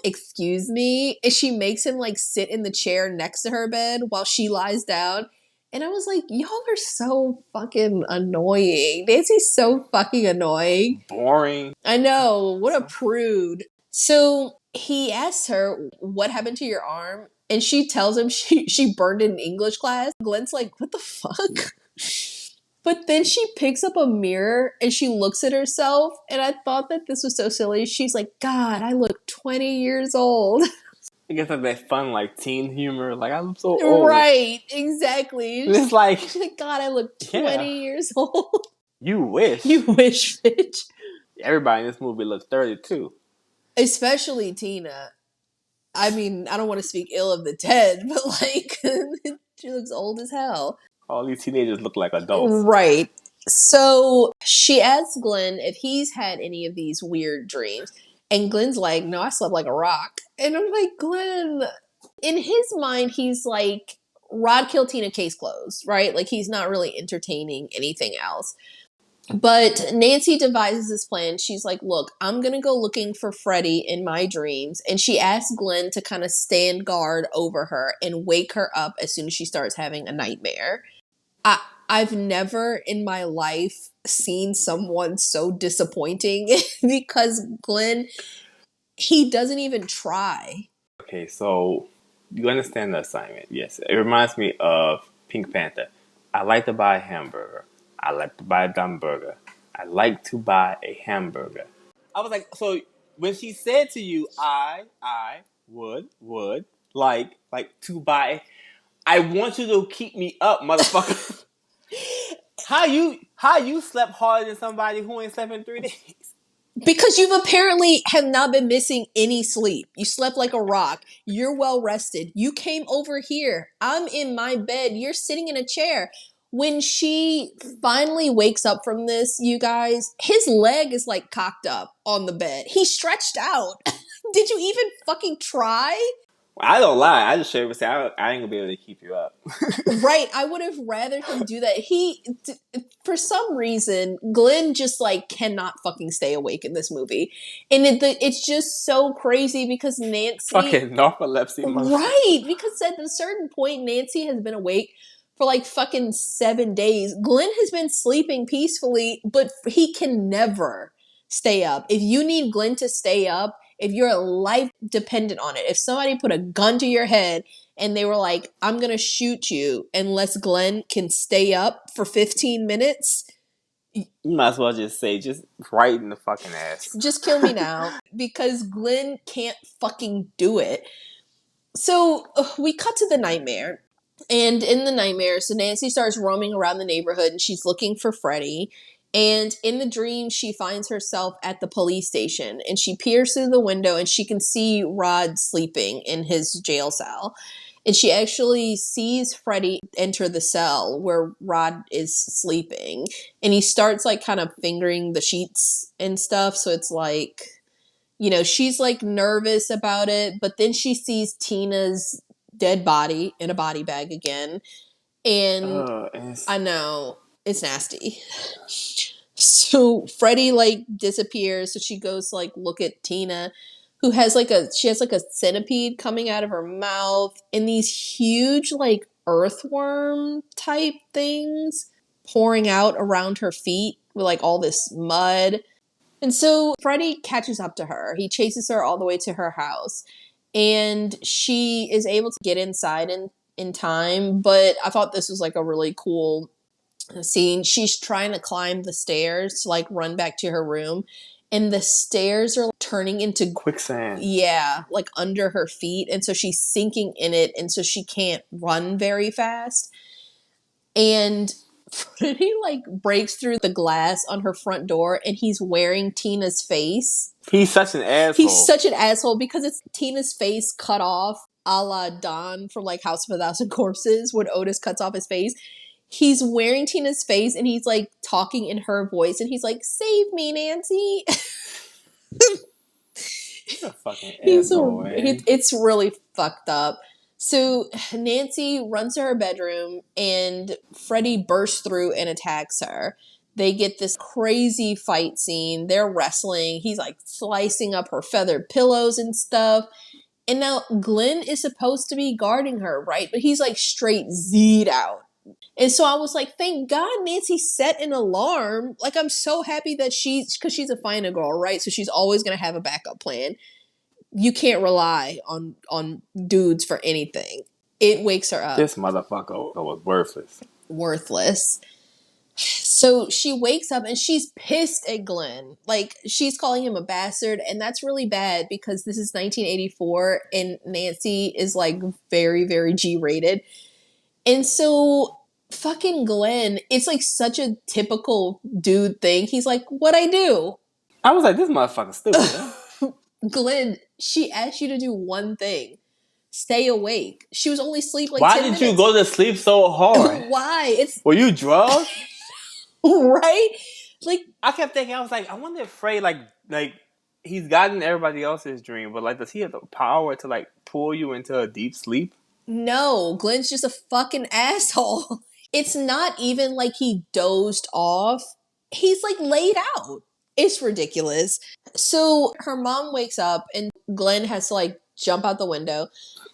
excuse me. And she makes him like sit in the chair next to her bed while she lies down. And I was like, y'all are so fucking annoying. Nancy's so fucking annoying. Boring. I know. What a prude. So he asks her, what happened to your arm? And she tells him she burned it in English class. Glenn's like, what the fuck? But then she picks up a mirror and she looks at herself. And I thought that this was so silly. She's like, God, I look 20 years old. I guess like that fun, like teen humor. Like I'm so old. Right, exactly. It's like, she's like, God, I look 20 years old. You wish. You wish, bitch. Everybody in this movie looks 32. Especially Tina. I mean, I don't want to speak ill of the dead, but like, she looks old as hell. All these teenagers look like adults. Right. So she asks Glenn if he's had any of these weird dreams. And Glenn's like, no, I slept like a rock. And I'm like, Glenn, in his mind, he's like, Rod killed Tina, case closed, right? Like, he's not really entertaining anything else. But Nancy devises this plan. She's like, look, I'm going to go looking for Freddy in my dreams. And she asks Glenn to kind of stand guard over her and wake her up as soon as she starts having a nightmare. I've never in my life seen someone so disappointing because Glenn, he doesn't even try. Okay, so you understand the assignment. Yes, it reminds me of Pink Panther. I like to buy a hamburger. I like to buy a dumburger. I like to buy a hamburger. I was like, so when she said to you, I would like to buy, I want you to keep me up, motherfucker. How you slept harder than somebody who ain't slept in 3 days? Because you've apparently have not been missing any sleep. You slept like a rock. You're well rested. You came over here. I'm in my bed. You're sitting in a chair. When she finally wakes up from this, you guys, his leg is like cocked up on the bed. He's stretched out. Did you even fucking try? I don't lie. I just straight would say I ain't gonna be able to keep you up. Right. I would have rather him do that. For some reason, Glenn just like cannot fucking stay awake in this movie. And it's just so crazy because Nancy. Fucking narcolepsy, motherfucker. Right. Because at a certain point, Nancy has been awake for like fucking 7 days. Glenn has been sleeping peacefully, but he can never stay up. If you need Glenn to stay up, if your life dependent on it, if somebody put a gun to your head and they were like, I'm going to shoot you unless Glenn can stay up for 15 minutes. You might as well just say, just right in the fucking ass. Just kill me now because Glenn can't fucking do it. So we cut to the nightmare. And in the nightmare, so Nancy starts roaming around the neighborhood and she's looking for Freddy. And in the dream, she finds herself at the police station and she peers through the window and she can see Rod sleeping in his jail cell. And she actually sees Freddy enter the cell where Rod is sleeping. And he starts like kind of fingering the sheets and stuff. So it's like, you know, she's like nervous about it. But then she sees Tina's dead body in a body bag again. And I know, it's nasty. So Freddy like disappears. So she goes to like look at Tina, who has like a centipede coming out of her mouth and these huge like earthworm type things pouring out around her feet with like all this mud. And so Freddy catches up to her. He chases her all the way to her house. And she is able to get inside in time. But I thought this was like a really cool scene. She's trying to climb the stairs to like run back to her room. And the stairs are turning into quicksand. Yeah, like under her feet. And so she's sinking in it. And so she can't run very fast. And Freddy like breaks through the glass on her front door and he's wearing Tina's face. He's such an asshole. He's such an asshole because it's Tina's face cut off a la Don from like House of a Thousand Corpses when Otis cuts off his face. He's wearing Tina's face and he's like talking in her voice and he's like, "Save me, Nancy." He's a fucking asshole, man. It's really fucked up. So Nancy runs to her bedroom and Freddy bursts through and attacks her. They get this crazy fight scene. They're wrestling. He's like slicing up her feathered pillows and stuff. And now Glenn is supposed to be guarding her, right? But he's like straight Z'd out. And so I was like, thank God Nancy set an alarm. Like, I'm so happy that because she's a final girl, right? So she's always going to have a backup plan. You can't rely on dudes for anything. It wakes her up. This motherfucker was worthless. Worthless. So she wakes up and she's pissed at Glenn. Like, she's calling him a bastard. And that's really bad because this is 1984 and Nancy is like very, very G-rated. And so fucking Glenn, it's like such a typical dude thing. He's like, "What'd I do?" I was like, this motherfucker's stupid. Glenn, she asked you to do one thing. Stay awake. She was only asleep like Why 10 did minutes. you go to sleep so hard? Why? Were you drugged? Right? Like, I kept thinking, I was like, I wonder if Frey, like he's gotten everybody else's dream, but like, does he have the power to like pull you into a deep sleep? No, Glenn's just a fucking asshole. It's not even like he dozed off. He's like laid out. It's ridiculous. So her mom wakes up and Glenn has to like jump out the window,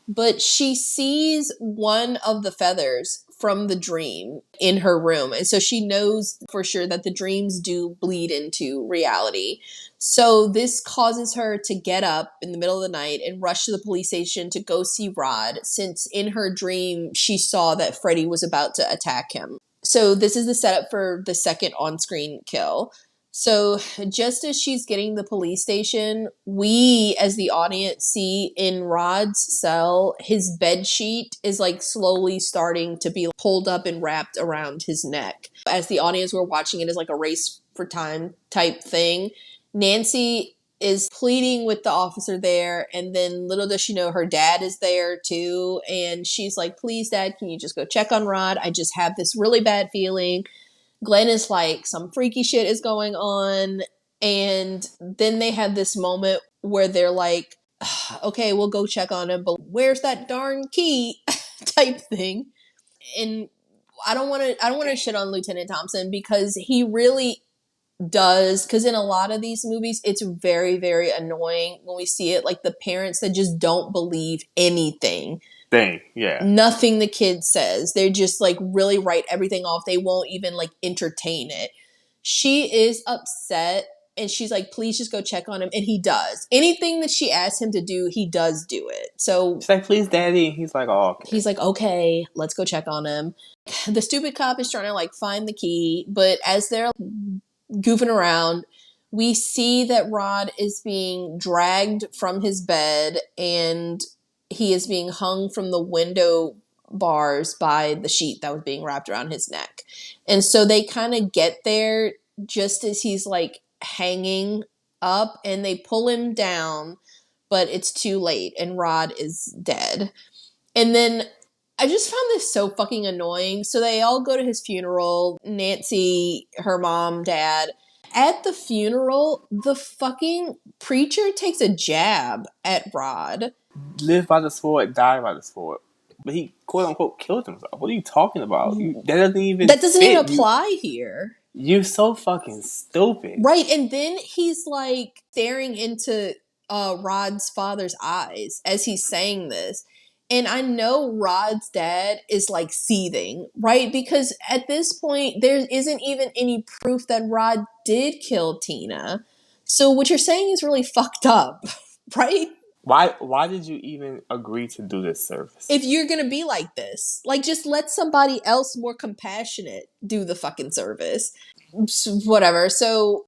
but she sees one of the feathers from the dream in her room. And so she knows for sure that the dreams do bleed into reality. So this causes her to get up in the middle of the night and rush to the police station to go see Rod, since in her dream she saw that Freddy was about to attack him. So this is the setup for the second on-screen kill. So just as she's getting the police station, we as the audience see in Rod's cell, his bed sheet is like slowly starting to be pulled up and wrapped around his neck. As the audience were watching it as like a race for time type thing, Nancy is pleading with the officer there, and then little does she know her dad is there too, and she's like, please dad, can you just go check on Rod? I just have this really bad feeling. Glenn is like, some freaky shit is going on. And then they have this moment where they're like, okay, we'll go check on him, but where's that darn key type thing. And I don't want to shit on Lieutenant Thompson because he really does, because in a lot of these movies it's very, very annoying when we see it, like the parents that just don't believe anything. Nothing the kid says. They're just like really write everything off. They won't even like entertain it. She is upset and she's like, please just go check on him. And he does. Anything that she asks him to do, he does do it. So she's like, please daddy. He's like, oh, okay. He's like, okay, let's go check on him. The stupid cop is trying to like find the key, but as they're goofing around, we see that Rod is being dragged from his bed and he is being hung from the window bars by the sheet that was being wrapped around his neck. And so they kind of get there just as he's like hanging up and they pull him down, but it's too late and Rod is dead. And then I just found this so fucking annoying. So they all go to his funeral. Nancy, her mom, dad. At the funeral, the fucking preacher takes a jab at Rod. Live by the sword, die by the sword. But he, quote unquote, killed himself. What are you talking about? That doesn't even apply here. You're so fucking stupid. Right, and then he's like staring into Rod's father's eyes as he's saying this. And I know Rod's dad is like seething, right? Because at this point, there isn't even any proof that Rod did kill Tina. So what you're saying is really fucked up, right? Why did you even agree to do this service? If you're going to be like this, like just let somebody else more compassionate do the fucking service. Whatever. So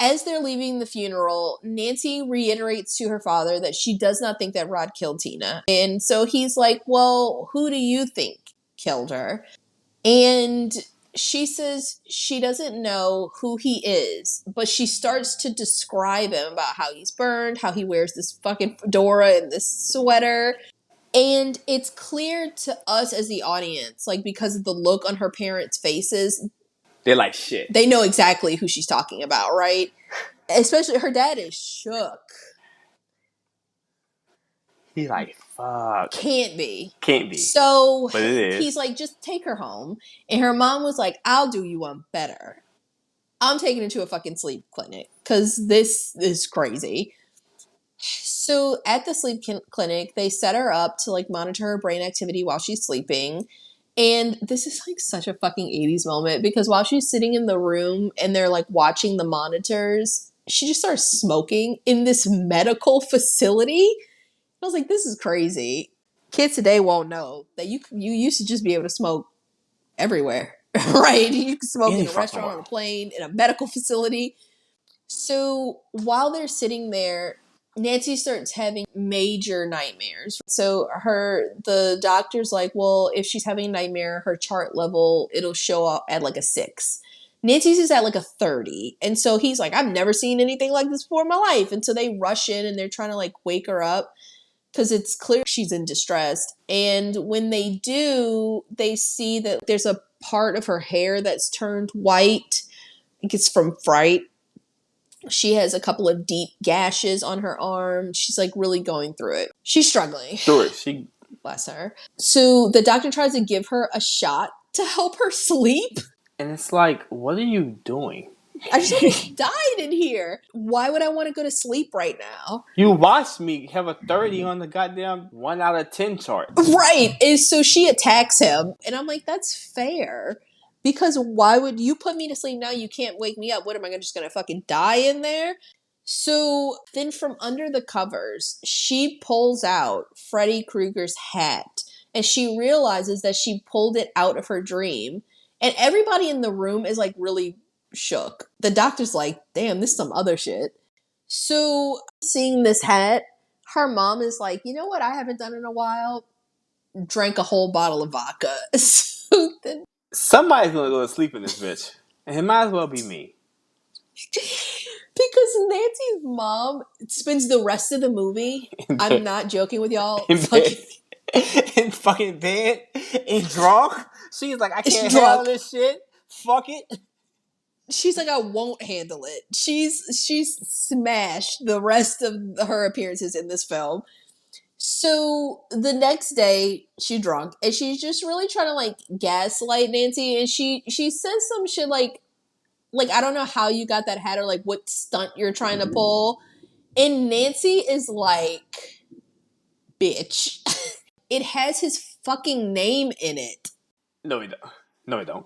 as they're leaving the funeral, Nancy reiterates to her father that she does not think that Rod killed Tina. And so he's like, well, who do you think killed her? And she says she doesn't know who he is, but she starts to describe him about how he's burned, how he wears this fucking fedora and this sweater. And it's clear to us as the audience, like because of the look on her parents' faces, they're like, shit. They know exactly who she's talking about, right? Especially her dad is shook. He's like, fuck. Can't be. So but it is. He's like, just take her home. And her mom was like, I'll do you one better. I'm taking her to a fucking sleep clinic because this is crazy. So at the sleep clinic, they set her up to like monitor her brain activity while she's sleeping. And this is like such a fucking 80s moment because while she's sitting in the room and they're like watching the monitors, she just starts smoking in this medical facility. I was like, this is crazy. Kids today won't know that you used to just be able to smoke everywhere, right? You can smoke in a restaurant, on a plane, in a medical facility. So while they're sitting there, Nancy starts having major nightmares. So the doctor's like, well, if she's having a nightmare, her chart level, it'll show up at like a 6. Nancy's is at like a 30. And so he's like, I've never seen anything like this before in my life. And so they rush in and they're trying to like wake her up because it's clear she's in distress. And when they do, they see that there's a part of her hair that's turned white. I think it's from fright. She has a couple of deep gashes on her arm. She's like really going through it. She's struggling. Bless her. So the doctor tries to give her a shot to help her sleep. And it's like, what are you doing? I just almost died in here. Why would I want to go to sleep right now? You watched me have a 30 on the goddamn 1 out of 10 chart. Right. And so she attacks him. And I'm like, that's fair. Because why would you put me to sleep now? You can't wake me up. What am I just going to fucking die in there? So then from under the covers, she pulls out Freddy Krueger's hat. And she realizes that she pulled it out of her dream. And everybody in the room is like really shook. The doctor's like, damn, this is some other shit. So seeing this hat, her mom is like, you know what I haven't done in a while? Drank a whole bottle of vodka. So then, Somebody's gonna go to sleep in this bitch. And it might as well be me. because Nancy's mom spends the rest of the movie, I'm not joking with y'all, In fucking bed, and drunk. She's like, I can't handle this shit. Fuck it. She's like, I won't handle it. She's smashed the rest of her appearances in this film. So the next day, she's drunk and she's just really trying to like gaslight Nancy, and she says some shit like I don't know how you got that hat or like what stunt you're trying to pull, and Nancy is like, bitch, it has his fucking name in it. No, we don't. No, we don't.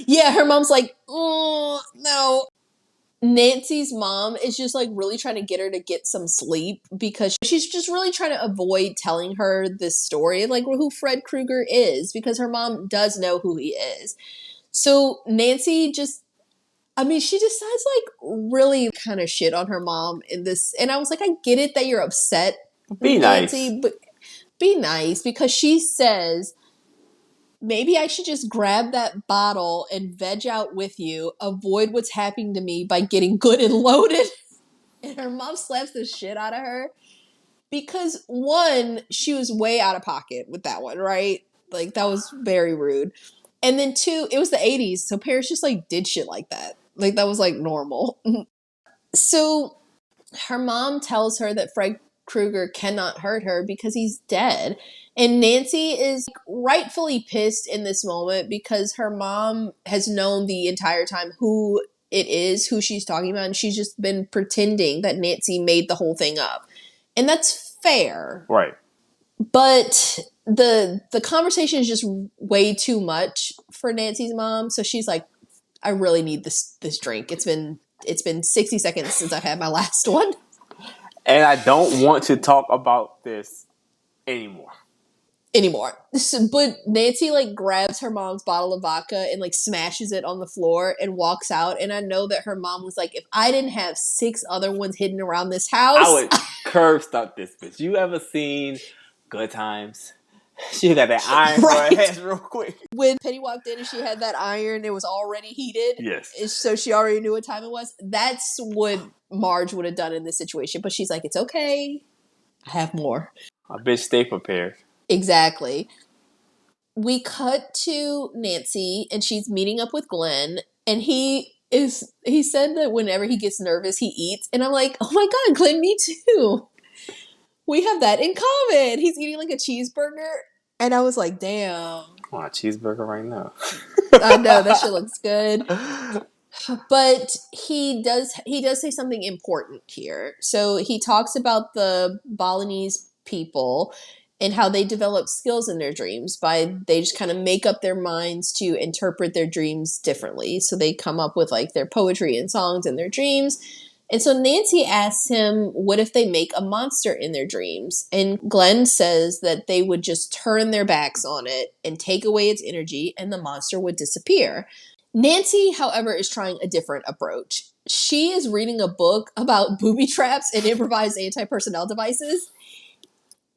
Yeah, her mom's like, oh, no. Nancy's mom is just like really trying to get her to get some sleep because she's just really trying to avoid telling her this story, like who Fred Krueger is, because her mom does know who he is. So Nancy just, I mean, she decides like really kind of shit on her mom in this. And I was like, I get it that you're upset, Be Nancy, nice. but be nice, because she says, maybe I should just grab that bottle and veg out with you, avoid what's happening to me by getting good and loaded. And her mom slaps the shit out of her because, one, she was way out of pocket with that one, right? Like, that was very rude. And then two, it was the 80s, so parents just like did shit like that. Like, that was like normal. So her mom tells her that Fred Krueger cannot hurt her because he's dead. And Nancy is rightfully pissed in this moment because her mom has known the entire time who it is, who she's talking about, and she's just been pretending that Nancy made the whole thing up. And that's fair. Right. But the conversation is just way too much for Nancy's mom, so she's like, I really need this drink. It's been 60 seconds since I've had my last one. And I don't want to talk about this anymore. So, but Nancy like grabs her mom's bottle of vodka and like smashes it on the floor and walks out. And I know that her mom was like, if I didn't have 6 other ones hidden around this house, I would curb stop this bitch. You ever seen Good Times? She got that iron for her head real quick. When Penny walked in and she had that iron, it was already heated. Yes. So she already knew what time it was. That's what Marge would have done in this situation. But she's like, it's okay. I have more. A bitch, stay prepared. Exactly. We cut to Nancy and she's meeting up with Glenn, and he said that whenever he gets nervous, he eats. And I'm like, oh my God, Glenn, me too. We have that in common. He's eating like a cheeseburger. And I was like, damn. I want a cheeseburger right now. I know, that shit looks good. But he does say something important here. So he talks about the Balinese people and how they develop skills in their dreams they just kind of make up their minds to interpret their dreams differently. So they come up with like their poetry and songs in their dreams. And so Nancy asks him, what if they make a monster in their dreams? And Glenn says that they would just turn their backs on it and take away its energy and the monster would disappear. Nancy, however, is trying a different approach. She is reading a book about booby traps and improvised anti-personnel devices.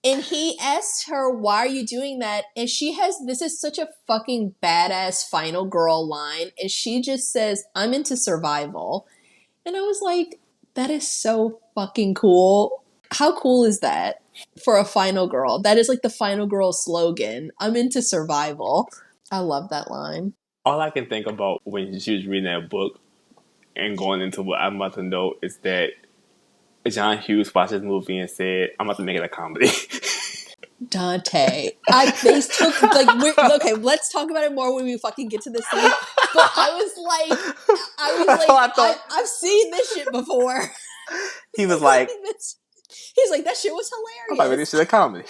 And he asks her, why are you doing that? And this is such a fucking badass final girl line. And she just says, I'm into survival. And I was like, that is so fucking cool. How cool is that for a final girl? That is like the final girl slogan. I'm into survival. I love that line. All I can think about when she was reading that book and going into what I'm about to know is that John Hughes watched this movie and said, I'm about to make it a comedy. Dante. They took, like, okay, let's talk about it more when we fucking get to this scene. But I've seen this shit before. He was like, he's like, that shit was I'm about to make this shit a comedy.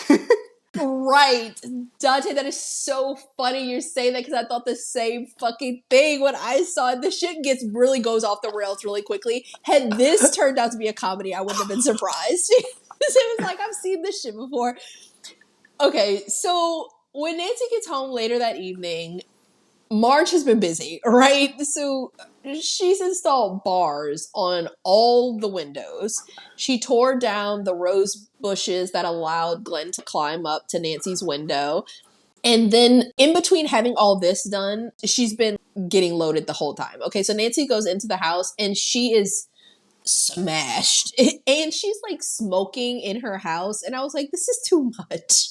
Right. Dante, that is so funny you're saying that, because I thought the same fucking thing when I saw it. The shit goes off the rails really quickly. Had this turned out to be a comedy, I wouldn't have been surprised. It was like, I've seen this shit before. Okay, so when Nancy gets home later that evening, Marge has been busy, right? So she's installed bars on all the windows. She tore down the rose bushes that allowed Glenn to climb up to Nancy's window. And then in between having all this done, she's been getting loaded the whole time. Okay, so Nancy goes into the house and she is smashed. And she's like smoking in her house. And I was like, this is too much.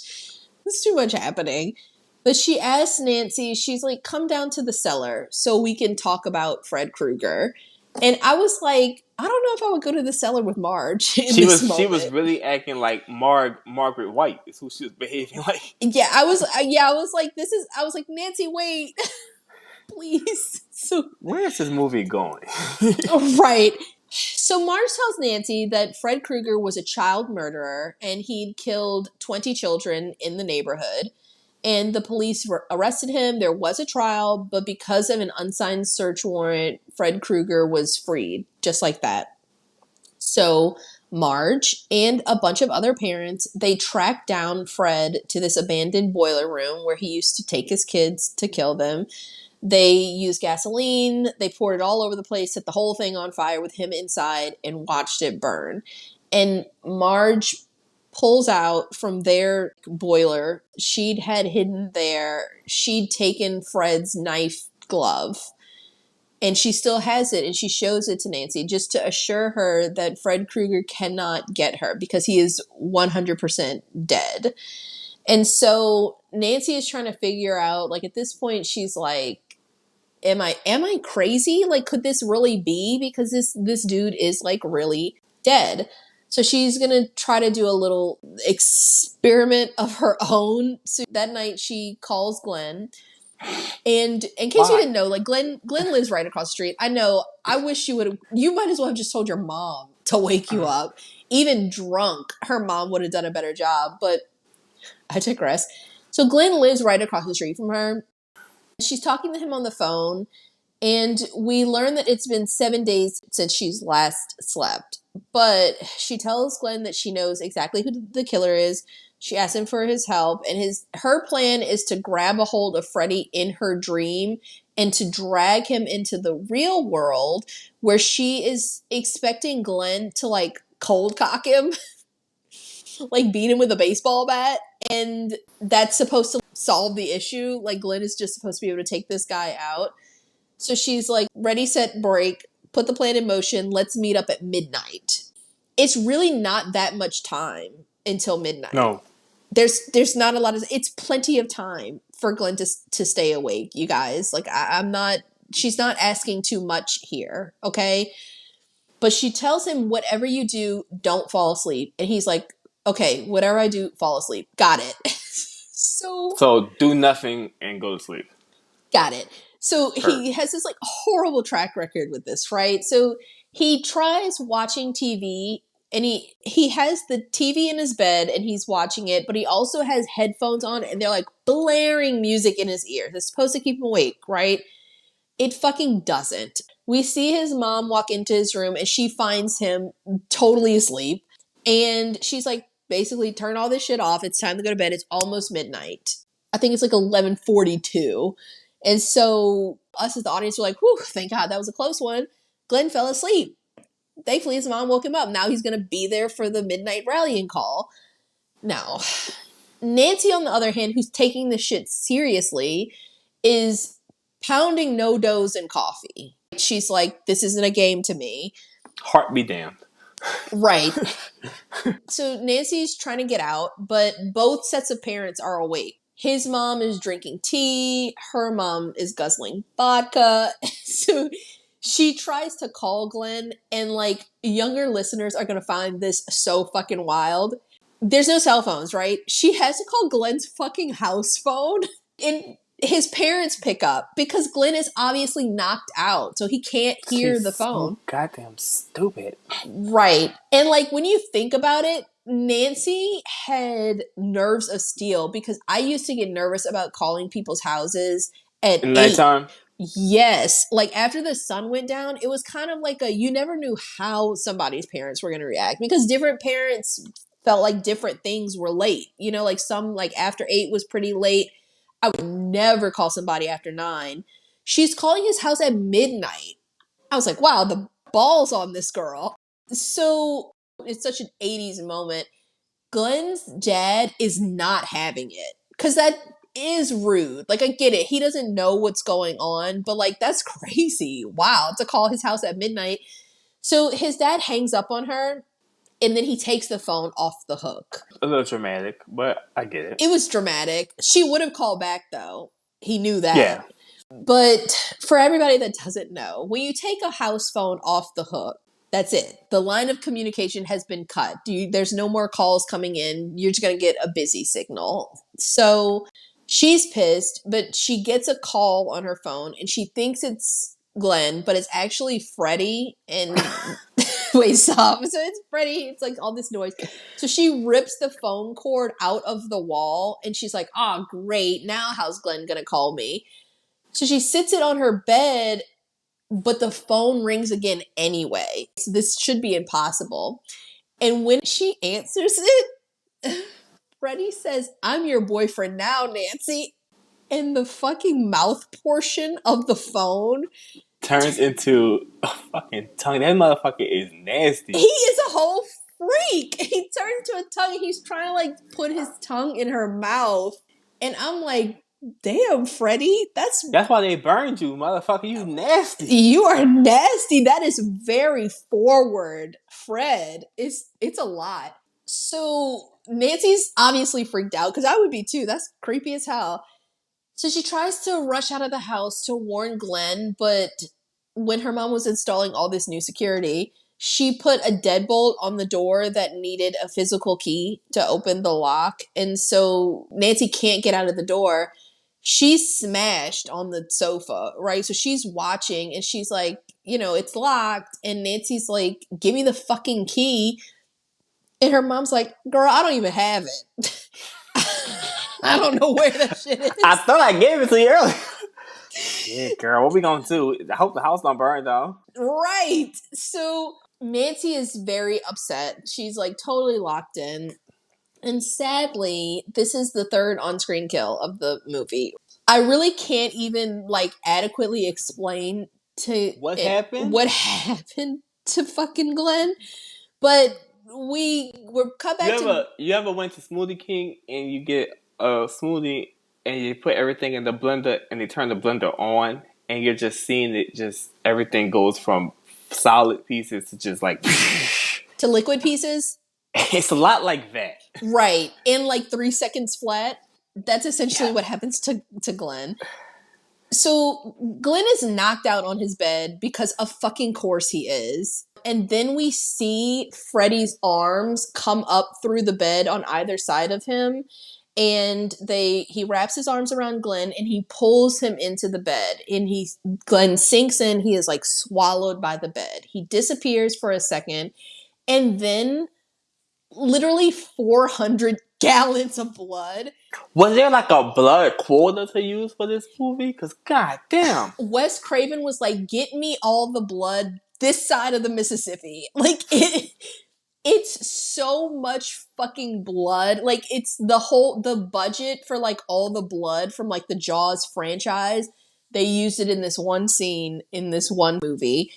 There's too much happening. But she asked Nancy, she's like, come down to the cellar so we can talk about Fred Krueger. And I was like, I don't know if I would go to the cellar with Marge in this moment. She was really acting like Margaret White is who she was behaving like. Yeah, I was like, Nancy, wait, please. So where is this movie going? right. So Marge tells Nancy that Fred Krueger was a child murderer and he'd killed 20 children in the neighborhood. And the police arrested him. There was a trial, but because of an unsigned search warrant, Fred Krueger was freed, just like that. So Marge and a bunch of other parents, they tracked down Fred to this abandoned boiler room where he used to take his kids to kill them. They used gasoline, they poured it all over the place, set the whole thing on fire with him inside, and watched it burn. And Marge pulls out from their boiler. She'd had hidden there. She'd taken Fred's knife glove. And she still has it, and she shows it to Nancy just to assure her that Fred Krueger cannot get her because he is 100% dead. And so Nancy is trying to figure out, like, at this point, she's like, am I crazy? Like, could this really be? Because this dude is, like, really dead. So she's going to try to do a little experiment of her own. So that night she calls Glenn. And in case you didn't know, like Glenn lives right across the street. I know. I wish you might as well have just told your mom to wake you up. Even drunk, her mom would have done a better job. But I digress. So Glenn lives right across the street from her. She's talking to him on the phone. And we learn that it's been 7 days since she's last slept. But she tells Glenn that she knows exactly who the killer is. She asks him for his help. And her plan is to grab a hold of Freddy in her dream and to drag him into the real world where she is expecting Glenn to, like, cold cock him. Like, beat him with a baseball bat. And that's supposed to solve the issue. Like, Glenn is just supposed to be able to take this guy out. So she's like, ready, set, break, put the plan in motion, let's meet up at midnight. It's really not that much time until midnight. No. There's not a lot of, it's plenty of time for Glenn to stay awake, you guys. Like, she's not asking too much here, okay? But she tells him, whatever you do, don't fall asleep. And he's like, okay, whatever I do, fall asleep. Got it. So do nothing and go to sleep. Got it. So he has this, like, horrible track record with this, right? So he tries watching TV and he has the TV in his bed and he's watching it, but he also has headphones on and they're, like, blaring music in his ears. It's supposed to keep him awake, right? It fucking doesn't. We see his mom walk into his room and she finds him totally asleep. And she's like, basically, turn all this shit off. It's time to go to bed. It's almost midnight. I think it's like 11:42. And so us as the audience were like, whew, thank God that was a close one. Glenn fell asleep. Thankfully, his mom woke him up. Now he's going to be there for the midnight rallying call. Now, Nancy, on the other hand, who's taking this shit seriously, is pounding no-dos and coffee. She's like, this isn't a game to me. Heart be damned. Right. So Nancy's trying to get out, but both sets of parents are awake. His mom is drinking tea. Her mom is guzzling vodka. So she tries to call Glenn, and, like, younger listeners are going to find this so fucking wild. There's no cell phones, right? She has to call Glenn's fucking house phone, and his parents pick up because Glenn is obviously knocked out, so he can't hear the phone. So goddamn stupid. Right. And, like, when you think about it, Nancy had nerves of steel because I used to get nervous about calling people's houses at 8. Nighttime? Yes. Like, after the sun went down, it was kind of like you never knew how somebody's parents were going to react because different parents felt like different things were late. You know, like some, like, after 8 was pretty late. I would never call somebody after 9. She's calling his house at midnight. I was like, wow, the balls on this girl. So it's such an 80s moment. Glenn's dad is not having it because that is rude. Like, I get it. He doesn't know what's going on, but like, that's crazy. Wow, to call his house at midnight. So his dad hangs up on her and then he takes the phone off the hook. A little dramatic, but I get it. It was dramatic. She would have called back though. He knew that. Yeah. But for everybody that doesn't know, when you take a house phone off the hook, that's it. The line of communication has been cut. There's no more calls coming in. You're just going to get a busy signal. So she's pissed, but she gets a call on her phone and she thinks it's Glenn, but it's actually Freddy. And wait, stop. So it's Freddy. It's like all this noise. So she rips the phone cord out of the wall and she's like, oh, great. Now how's Glenn going to call me? So she sits it on her bed, but the phone rings again anyway. So this should be impossible. And when she answers it, Freddy says, I'm your boyfriend now, Nancy. And the fucking mouth portion of the phone turns into a fucking tongue. That motherfucker is nasty. He is a whole freak. He turned into a tongue. He's trying to like put his tongue in her mouth. And I'm like, damn, Freddy, that's why they burned you, motherfucker. You nasty. You are nasty. That is very forward, Fred. It's a lot. So Nancy's obviously freaked out because I would be too. That's creepy as hell. So she tries to rush out of the house to warn Glenn, but when her mom was installing all this new security, she put a deadbolt on the door that needed a physical key to open the lock. And so Nancy can't get out of the door. She's smashed on the sofa, right? So she's watching and she's like, it's locked. And Nancy's like, give me the fucking key. And her mom's like, girl, I don't even have it. I don't know where that shit is. I thought I gave it to you earlier. Yeah, girl, what we gonna do? I hope the house don't burn, though. Right. So Nancy is very upset. She's like totally locked in. And sadly, this is the third on-screen kill of the movie. I really can't even like adequately explain to what happened to fucking Glenn. But we're cut back You ever went to Smoothie King and you get a smoothie and you put everything in the blender and they turn the blender on and you're just seeing it, just everything goes from solid pieces to just like to liquid pieces? It's a lot like that. Right. In like 3 seconds flat. That's essentially what happens to Glenn. So Glenn is knocked out on his bed because of fucking course he is. And then we see Freddy's arms come up through the bed on either side of him. And he wraps his arms around Glenn and he pulls him into the bed. And Glenn sinks in. He is like swallowed by the bed. He disappears for a second. And then literally 400 gallons of blood. Was there like a blood quota to use for this movie? Because goddamn. Wes Craven was like, get me all the blood this side of the Mississippi. Like, it's so much fucking blood. Like, it's the budget for like all the blood from like the Jaws franchise. They used it in this one scene in this one movie.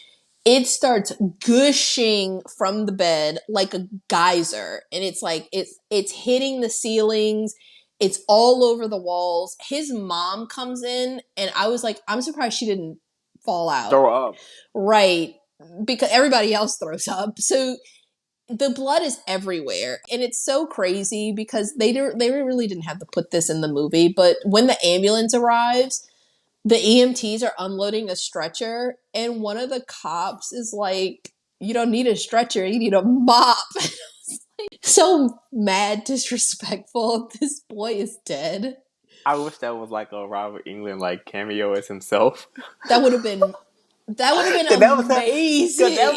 It starts gushing from the bed like a geyser. And it's like, it's hitting the ceilings. It's all over the walls. His mom comes in and I was like, I'm surprised she didn't fall out. Throw up. Right. Because everybody else throws up. So the blood is everywhere. And it's so crazy because they really didn't have to put this in the movie. But when the ambulance arrives, the EMTs are unloading a stretcher, and one of the cops is like, you don't need a stretcher, you need a mop. So mad, disrespectful. This boy is dead. I wish that was like a Robert Englund like cameo as himself. That would have been amazing. That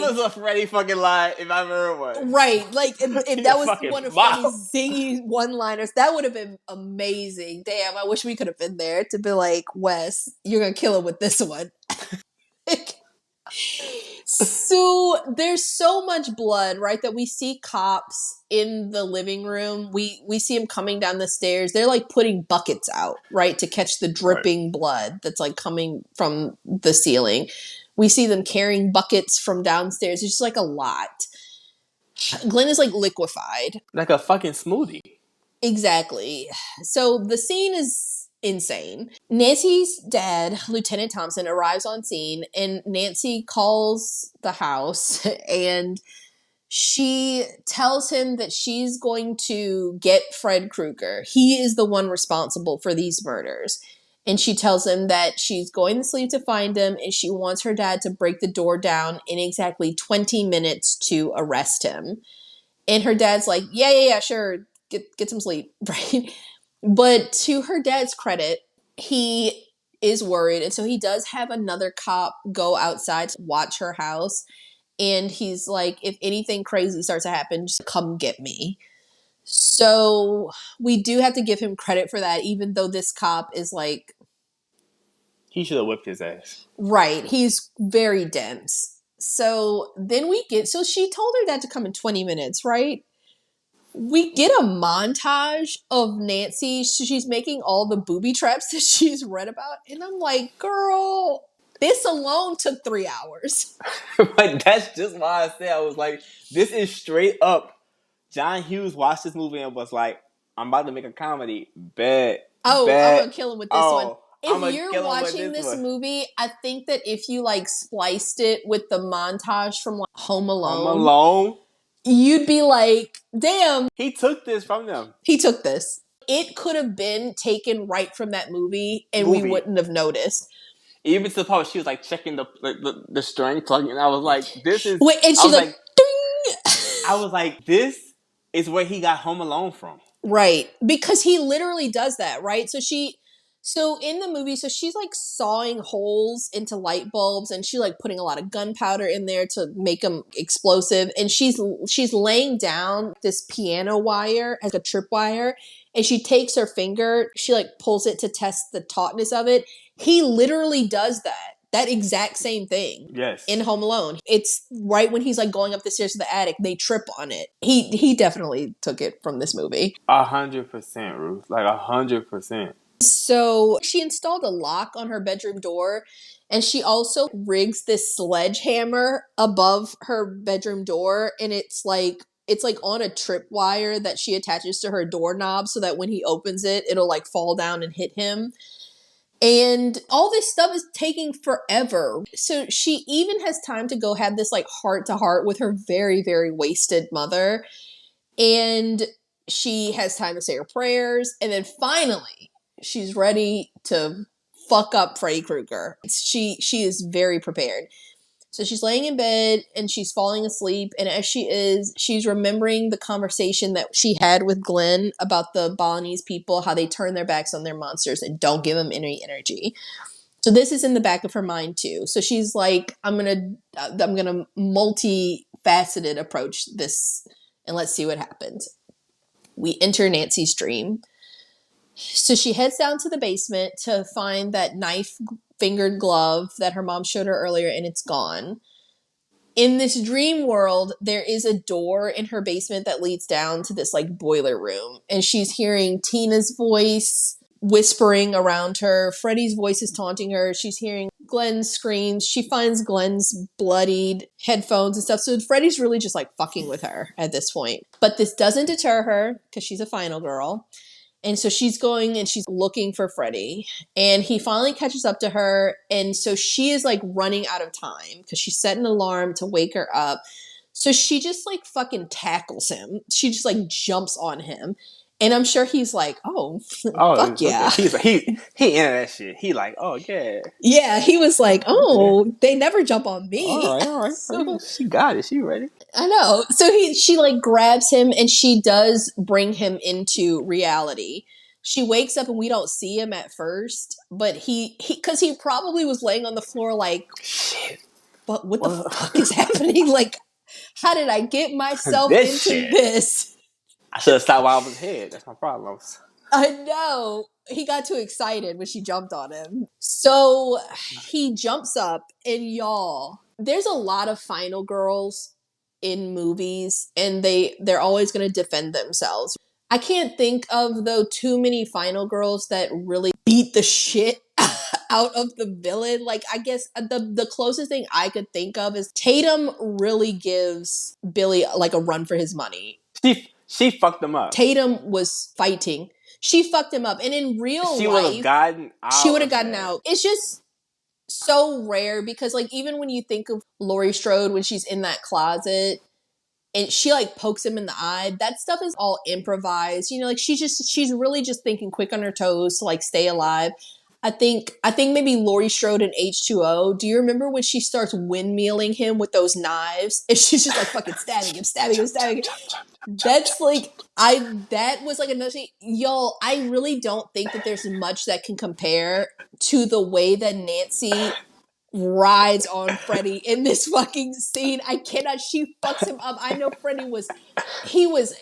was a Freddy fucking line if I remember one. Right. Like, if that was one of Freddy's zingy one-liners, that would have been amazing. Damn, I wish we could have been there to be like, Wes, you're going to kill him with this one. So there's so much blood, right? That we see cops in the living room. We see them coming down the stairs. They're like putting buckets out, right, to catch the dripping blood that's like coming from the ceiling. We see them carrying buckets from downstairs. It's just like a lot. Glenn is like liquefied. Like a fucking smoothie. Exactly. So the scene is insane. Nancy's dad, Lieutenant Thompson, arrives on scene and Nancy calls the house and she tells him that she's going to get Fred Krueger. He is the one responsible for these murders. And she tells him that she's going to sleep to find him and she wants her dad to break the door down in exactly 20 minutes to arrest him. And her dad's like, yeah, sure. Get some sleep, right? But to her dad's credit, he is worried. And so he does have another cop go outside to watch her house. And he's like, if anything crazy starts to happen, just come get me. So we do have to give him credit for that, even though this cop is like... He should have whipped his ass. Right. He's very dense. So then so she told her dad to come in 20 minutes, right? We get a montage of Nancy. She's making all the booby traps that she's read about. And I'm like, girl, this alone took 3 hours. Like, that's just why I said, I was like, this is straight up. John Hughes watched this movie and was like, I'm about to make a comedy. Bet. I'm going to kill him with this one. If you're watching this movie, I think that if you like spliced it with the montage from like Home Alone, you'd be like, damn. He took this from them. He took this. It could have been taken right from that movie and we wouldn't have noticed. Even to the part where she was like checking the string plugging, and I was like, this is... Wait, and she's like, ding! I was like, this is where he got Home Alone from. Right. Because he literally does that, right? So in the movie, so she's like sawing holes into light bulbs and she like putting a lot of gunpowder in there to make them explosive. And she's laying down this piano wire as a tripwire and she takes her finger, she like pulls it to test the tautness of it. He literally does that exact same thing. Yes. In Home Alone. It's right when he's like going up the stairs to the attic, they trip on it. He definitely took it from this movie. 100%, Ruth. Like 100%. So she installed a lock on her bedroom door and she also rigs this sledgehammer above her bedroom door and it's like on a tripwire that she attaches to her doorknob so that when he opens it, it'll like fall down and hit him. And all this stuff is taking forever. So she even has time to go have this like heart to heart with her very, very wasted mother. And she has time to say her prayers. And then finally, she's ready to fuck up Freddy Krueger. She is very prepared. So she's laying in bed and she's falling asleep. And as she is, she's remembering the conversation that she had with Glenn about the Balinese people, how they turn their backs on their monsters and don't give them any energy. So this is in the back of her mind too. So she's like, I'm gonna multifaceted approach this and let's see what happens. We enter Nancy's dream. So she heads down to the basement to find that knife-fingered glove that her mom showed her earlier, and it's gone. In this dream world, there is a door in her basement that leads down to this like boiler room, and she's hearing Tina's voice whispering around her. Freddy's voice is taunting her. She's hearing Glenn's screams. She finds Glenn's bloodied headphones and stuff. So Freddy's really just like fucking with her at this point. But this doesn't deter her because she's a final girl. And so she's going and she's looking for Freddy. And he finally catches up to her. And so she is like running out of time because she set an alarm to wake her up. So she just like fucking tackles him. She just like jumps on him. And I'm sure he's like, oh fuck yeah. He's like, he into that shit. He like, oh yeah. Yeah, he was like, oh, they never jump on me. All right. So, she got it. She ready. I know. So she like grabs him and she does bring him into reality. She wakes up and we don't see him at first, but because he probably was laying on the floor like, shit. But what the fuck is happening? Like, how did I get myself into this? I should have stopped while I was ahead. That's my problem. I know. He got too excited when she jumped on him. So he jumps up and y'all, there's a lot of final girls in movies, and they're always going to defend themselves. I can't think of, though, too many final girls that really beat the shit out of the villain. Like, I guess the closest thing I could think of is Tatum really gives Billy like a run for his money. She fucked him up. Tatum was fighting. She fucked him up. And in real she life, would have gotten out. She would have gotten out. It's just so rare because, like, even when you think of Laurie Strode when she's in that closet and she like pokes him in the eye, that stuff is all improvised. You know, like she's really just thinking quick on her toes to like stay alive. I think maybe Laurie Strode in H2O. Do you remember when she starts windmilling him with those knives and she's just like fucking stabbing him? That's like that was like another thing. Y'all, I really don't think that there's much that can compare to the way that Nancy rides on Freddy in this fucking scene. I cannot. She fucks him up. I know Freddy was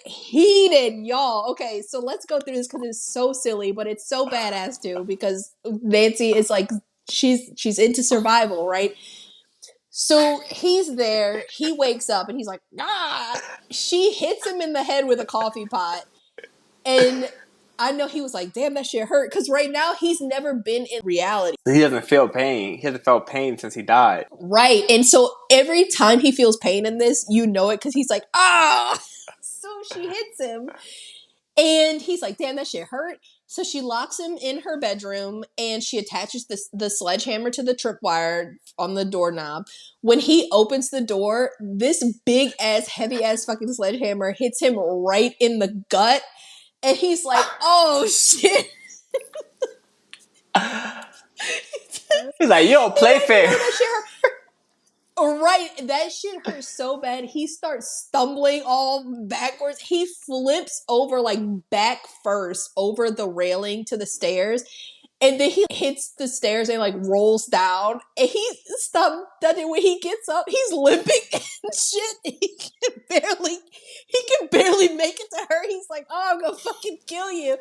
heated, y'all. Okay, so let's go through this because it's so silly, but it's so badass too because Nancy is like she's into survival, right? So he's there. He wakes up and he's like, ah! She hits him in the head with a coffee pot, and I know he was like, damn, that shit hurt. Because right now, he's never been in reality. He doesn't feel pain. He hasn't felt pain since he died. Right. And so every time he feels pain in this, you know it because he's like, ah! So she hits him. And he's like, damn, that shit hurt. So she locks him in her bedroom and she attaches the sledgehammer to the tripwire on the doorknob. When he opens the door, this big ass, heavy ass fucking sledgehammer hits him right in the gut. And he's like, oh shit. He's like, you don't play fair. Right, that shit hurts so bad. He starts stumbling all backwards. He flips over like back first over the railing to the stairs. And then he hits the stairs and like rolls down. And he stopped. When he gets up, he's limping and shit. He can barely make it to her. He's like, oh, I'm gonna fucking kill you.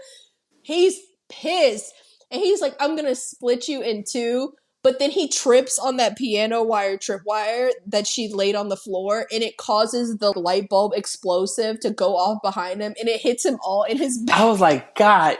He's pissed. And he's like, I'm gonna split you in two. But then he trips on that piano wire tripwire that she laid on the floor, and it causes the light bulb explosive to go off behind him, and it hits him all in his back. I was like, God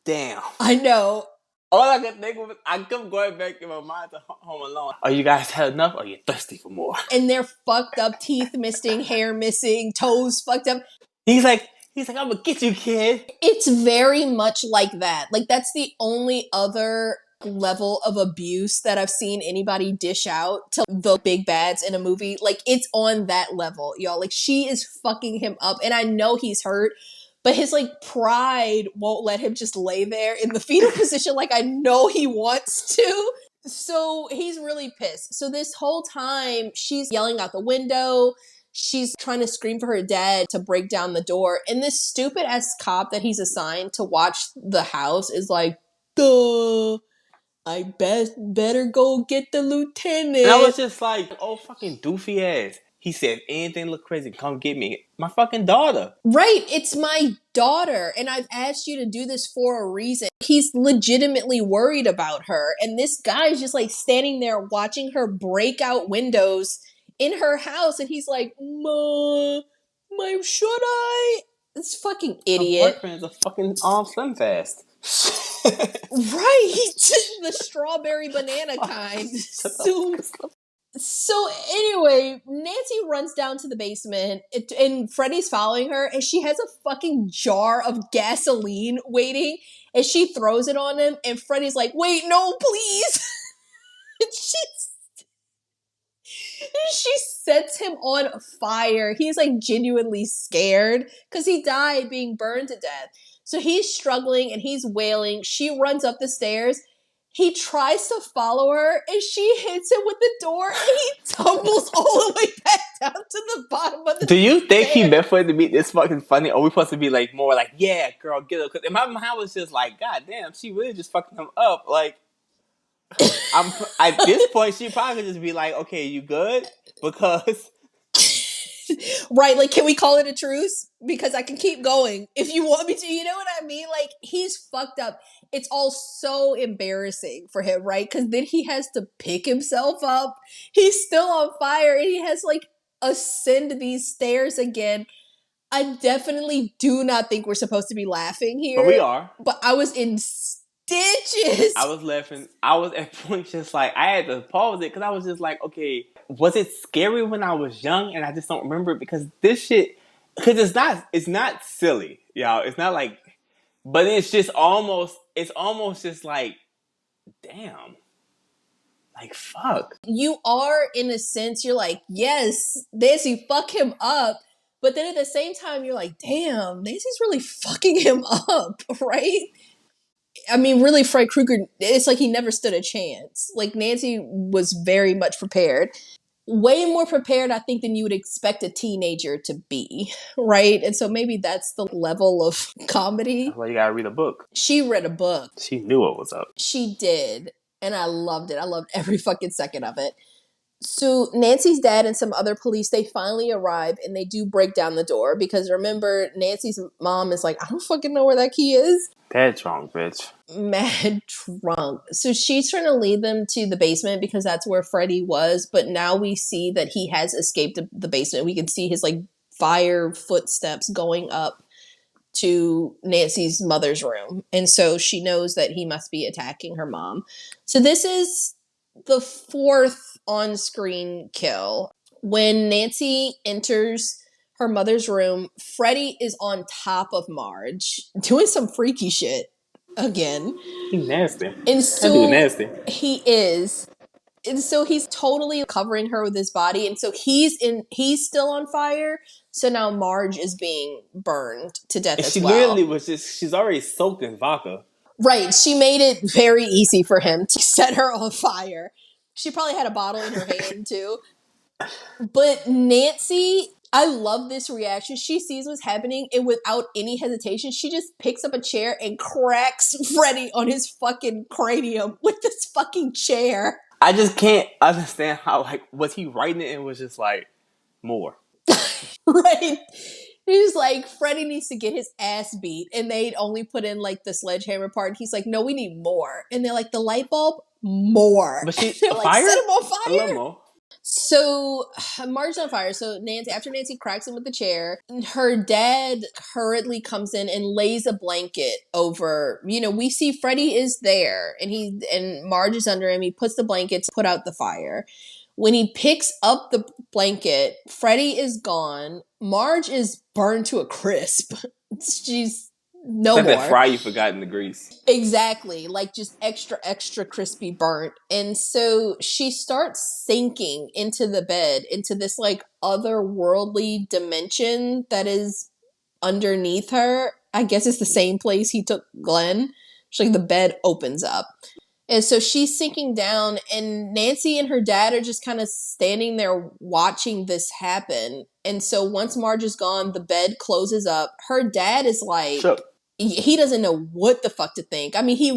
damn. I know. All I could think of was, I kept going back in my mind to Home Alone. Are you guys had enough? Or are you thirsty for more? And they're fucked up, teeth missing, hair missing, toes fucked up. He's like, I'm gonna get you, kid. It's very much like that. Like, that's the only other level of abuse that I've seen anybody dish out to the big bads in a movie. Like, it's on that level, y'all. Like, she is fucking him up, and I know he's hurt, but his like pride won't let him just lay there in the fetal position like I know he wants to. So he's really pissed. So this whole time she's yelling out the window. She's trying to scream for her dad to break down the door. And this stupid ass cop that he's assigned to watch the house is like, duh. I better go get the lieutenant. And I was just like, oh, fucking doofy ass. He said, if anything look crazy, come get me. My fucking daughter. Right, it's my daughter, and I've asked you to do this for a reason. He's legitimately worried about her, and this guy's just like standing there watching her break out windows in her house, and he's like, should I? This fucking idiot. Her boyfriend is a fucking Slim Fast. Right, the strawberry banana kind. So anyway, Nancy runs down to the basement and Freddy's following her, and she has a fucking jar of gasoline waiting, and she throws it on him, and Freddy's like, wait, no, please. She sets him on fire. He's like genuinely scared because he died being burned to death. So he's struggling and he's wailing. She runs up the stairs. He tries to follow her, and she hits him with the door, and he tumbles all the way back down to the bottom of the Do you think he meant for it to be this fucking funny, or we supposed to be like more like, yeah, girl, get her? Because in my mind was just like, God damn, she really just fucking him up. Like, at this point, she probably could just be like, okay, you good? Because Right, like, can we call it a truce? Because I can keep going if you want me to. You know what I mean? Like, he's fucked up. It's all so embarrassing for him, right? Because then he has to pick himself up. He's still on fire, and he has, like, ascend these stairs again. I definitely do not think we're supposed to be laughing here. But we are. But I was in stitches. I was laughing. I was at points just like, I had to pause it because I was just like, okay, was it scary when I was young and I just don't remember it? Because this shit, because it's not silly, y'all. It's not like, but it's almost just like, damn. Like, fuck. You are, in a sense, you're like, yes, Nancy, fuck him up. But then at the same time, you're like, damn, Nancy's really fucking him up, right? I mean, really, Fred Krueger, it's like he never stood a chance. Like, Nancy was very much prepared. Way more prepared, I think, than you would expect a teenager to be, right? And so maybe that's the level of comedy. That's why you gotta read a book. She read a book. She knew what was up. She did. And I loved it. I loved every fucking second of it. So Nancy's dad and some other police, they finally arrive and they do break down the door because remember, Nancy's mom is like, I don't fucking know where that key is. Dead drunk, bitch. Mad drunk. So she's trying to lead them to the basement because that's where Freddy was. But now we see that he has escaped the basement. We can see his like fire footsteps going up to Nancy's mother's room. And so she knows that he must be attacking her mom. So this is the fourth on-screen kill. When Nancy enters her mother's room, Freddy is on top of Marge, doing some freaky shit again. He's nasty. And so that dude nasty. He is. And so he's totally covering her with his body. And so he's still on fire. So now Marge is being burned to death as well. She literally was she's already soaked in vodka. Right. She made it very easy for him to set her on fire. She probably had a bottle in her hand too. But Nancy, I love this reaction. She sees what's happening and without any hesitation, she just picks up a chair and cracks Freddy on his fucking cranium with this fucking chair. I just can't understand how, like, was he writing it and was just like, more? Right. He's like, Freddy needs to get his ass beat. And they'd only put in like the sledgehammer part. He's like, no, we need more. And they're like, the light bulb? More. But she's they're like, fire? Set him on I fire. love more. So Marge's on fire. So after Nancy cracks him with the chair, her dad hurriedly comes in and lays a blanket over. You know, we see Freddy is there, and Marge is under him. He puts the blanket to put out the fire. When he picks up the blanket, Freddy is gone. Marge is burned to a crisp. She's no like more. That fry you forgot in the grease. Exactly. Like just extra crispy burnt. And so she starts sinking into the bed, into this like otherworldly dimension that is underneath her. I guess it's the same place he took Glenn. It's like the bed opens up. And so she's sinking down, and Nancy and her dad are just kind of standing there watching this happen. And so once Marge is gone, the bed closes up. Her dad is like, he doesn't know what the fuck to think. I mean, he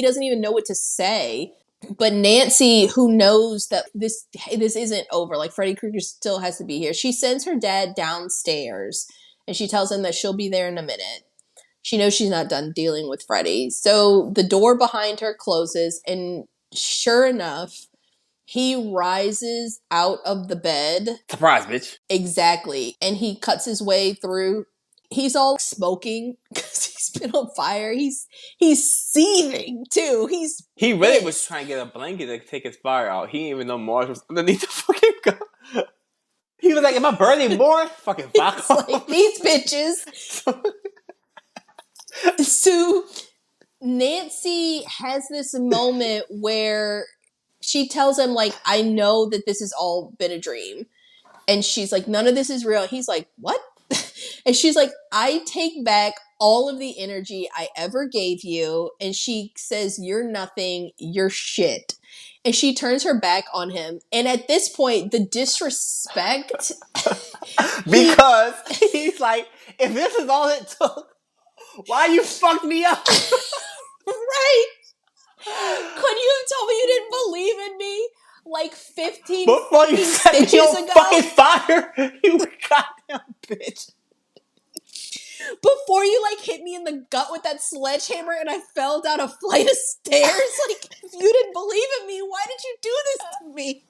doesn't even know what to say. But Nancy, who knows that this isn't over, like Freddy Krueger still has to be here, she sends her dad downstairs, and she tells him that she'll be there in a minute. She knows she's not done dealing with Freddy. So the door behind her closes, and sure enough, he rises out of the bed. Surprise, bitch. Exactly. And he cuts his way through. He's all smoking because he's been on fire. He's seething, too. He really was trying to get a blanket to take his fire out. He didn't even know Marge was underneath the fucking gun. He was like, am I burning more? Fucking vodka. Like, these bitches. So Nancy has this moment where she tells him, like, I know that this has all been a dream. And she's like, none of this is real. He's like, what? And she's like, I take back all of the energy I ever gave you. And she says, you're nothing, you're shit. And she turns her back on him. And at this point, the disrespect. Because he's like, if this is all it took, why you fucked me up? Right? Could you have told me you didn't believe in me? like 15 Before you fucking set me stitches on ago. fucking fire, you goddamn bitch. Before you like hit me in the gut with that sledgehammer and I fell down a flight of stairs. Like, if you didn't believe in me, why did you do this to me?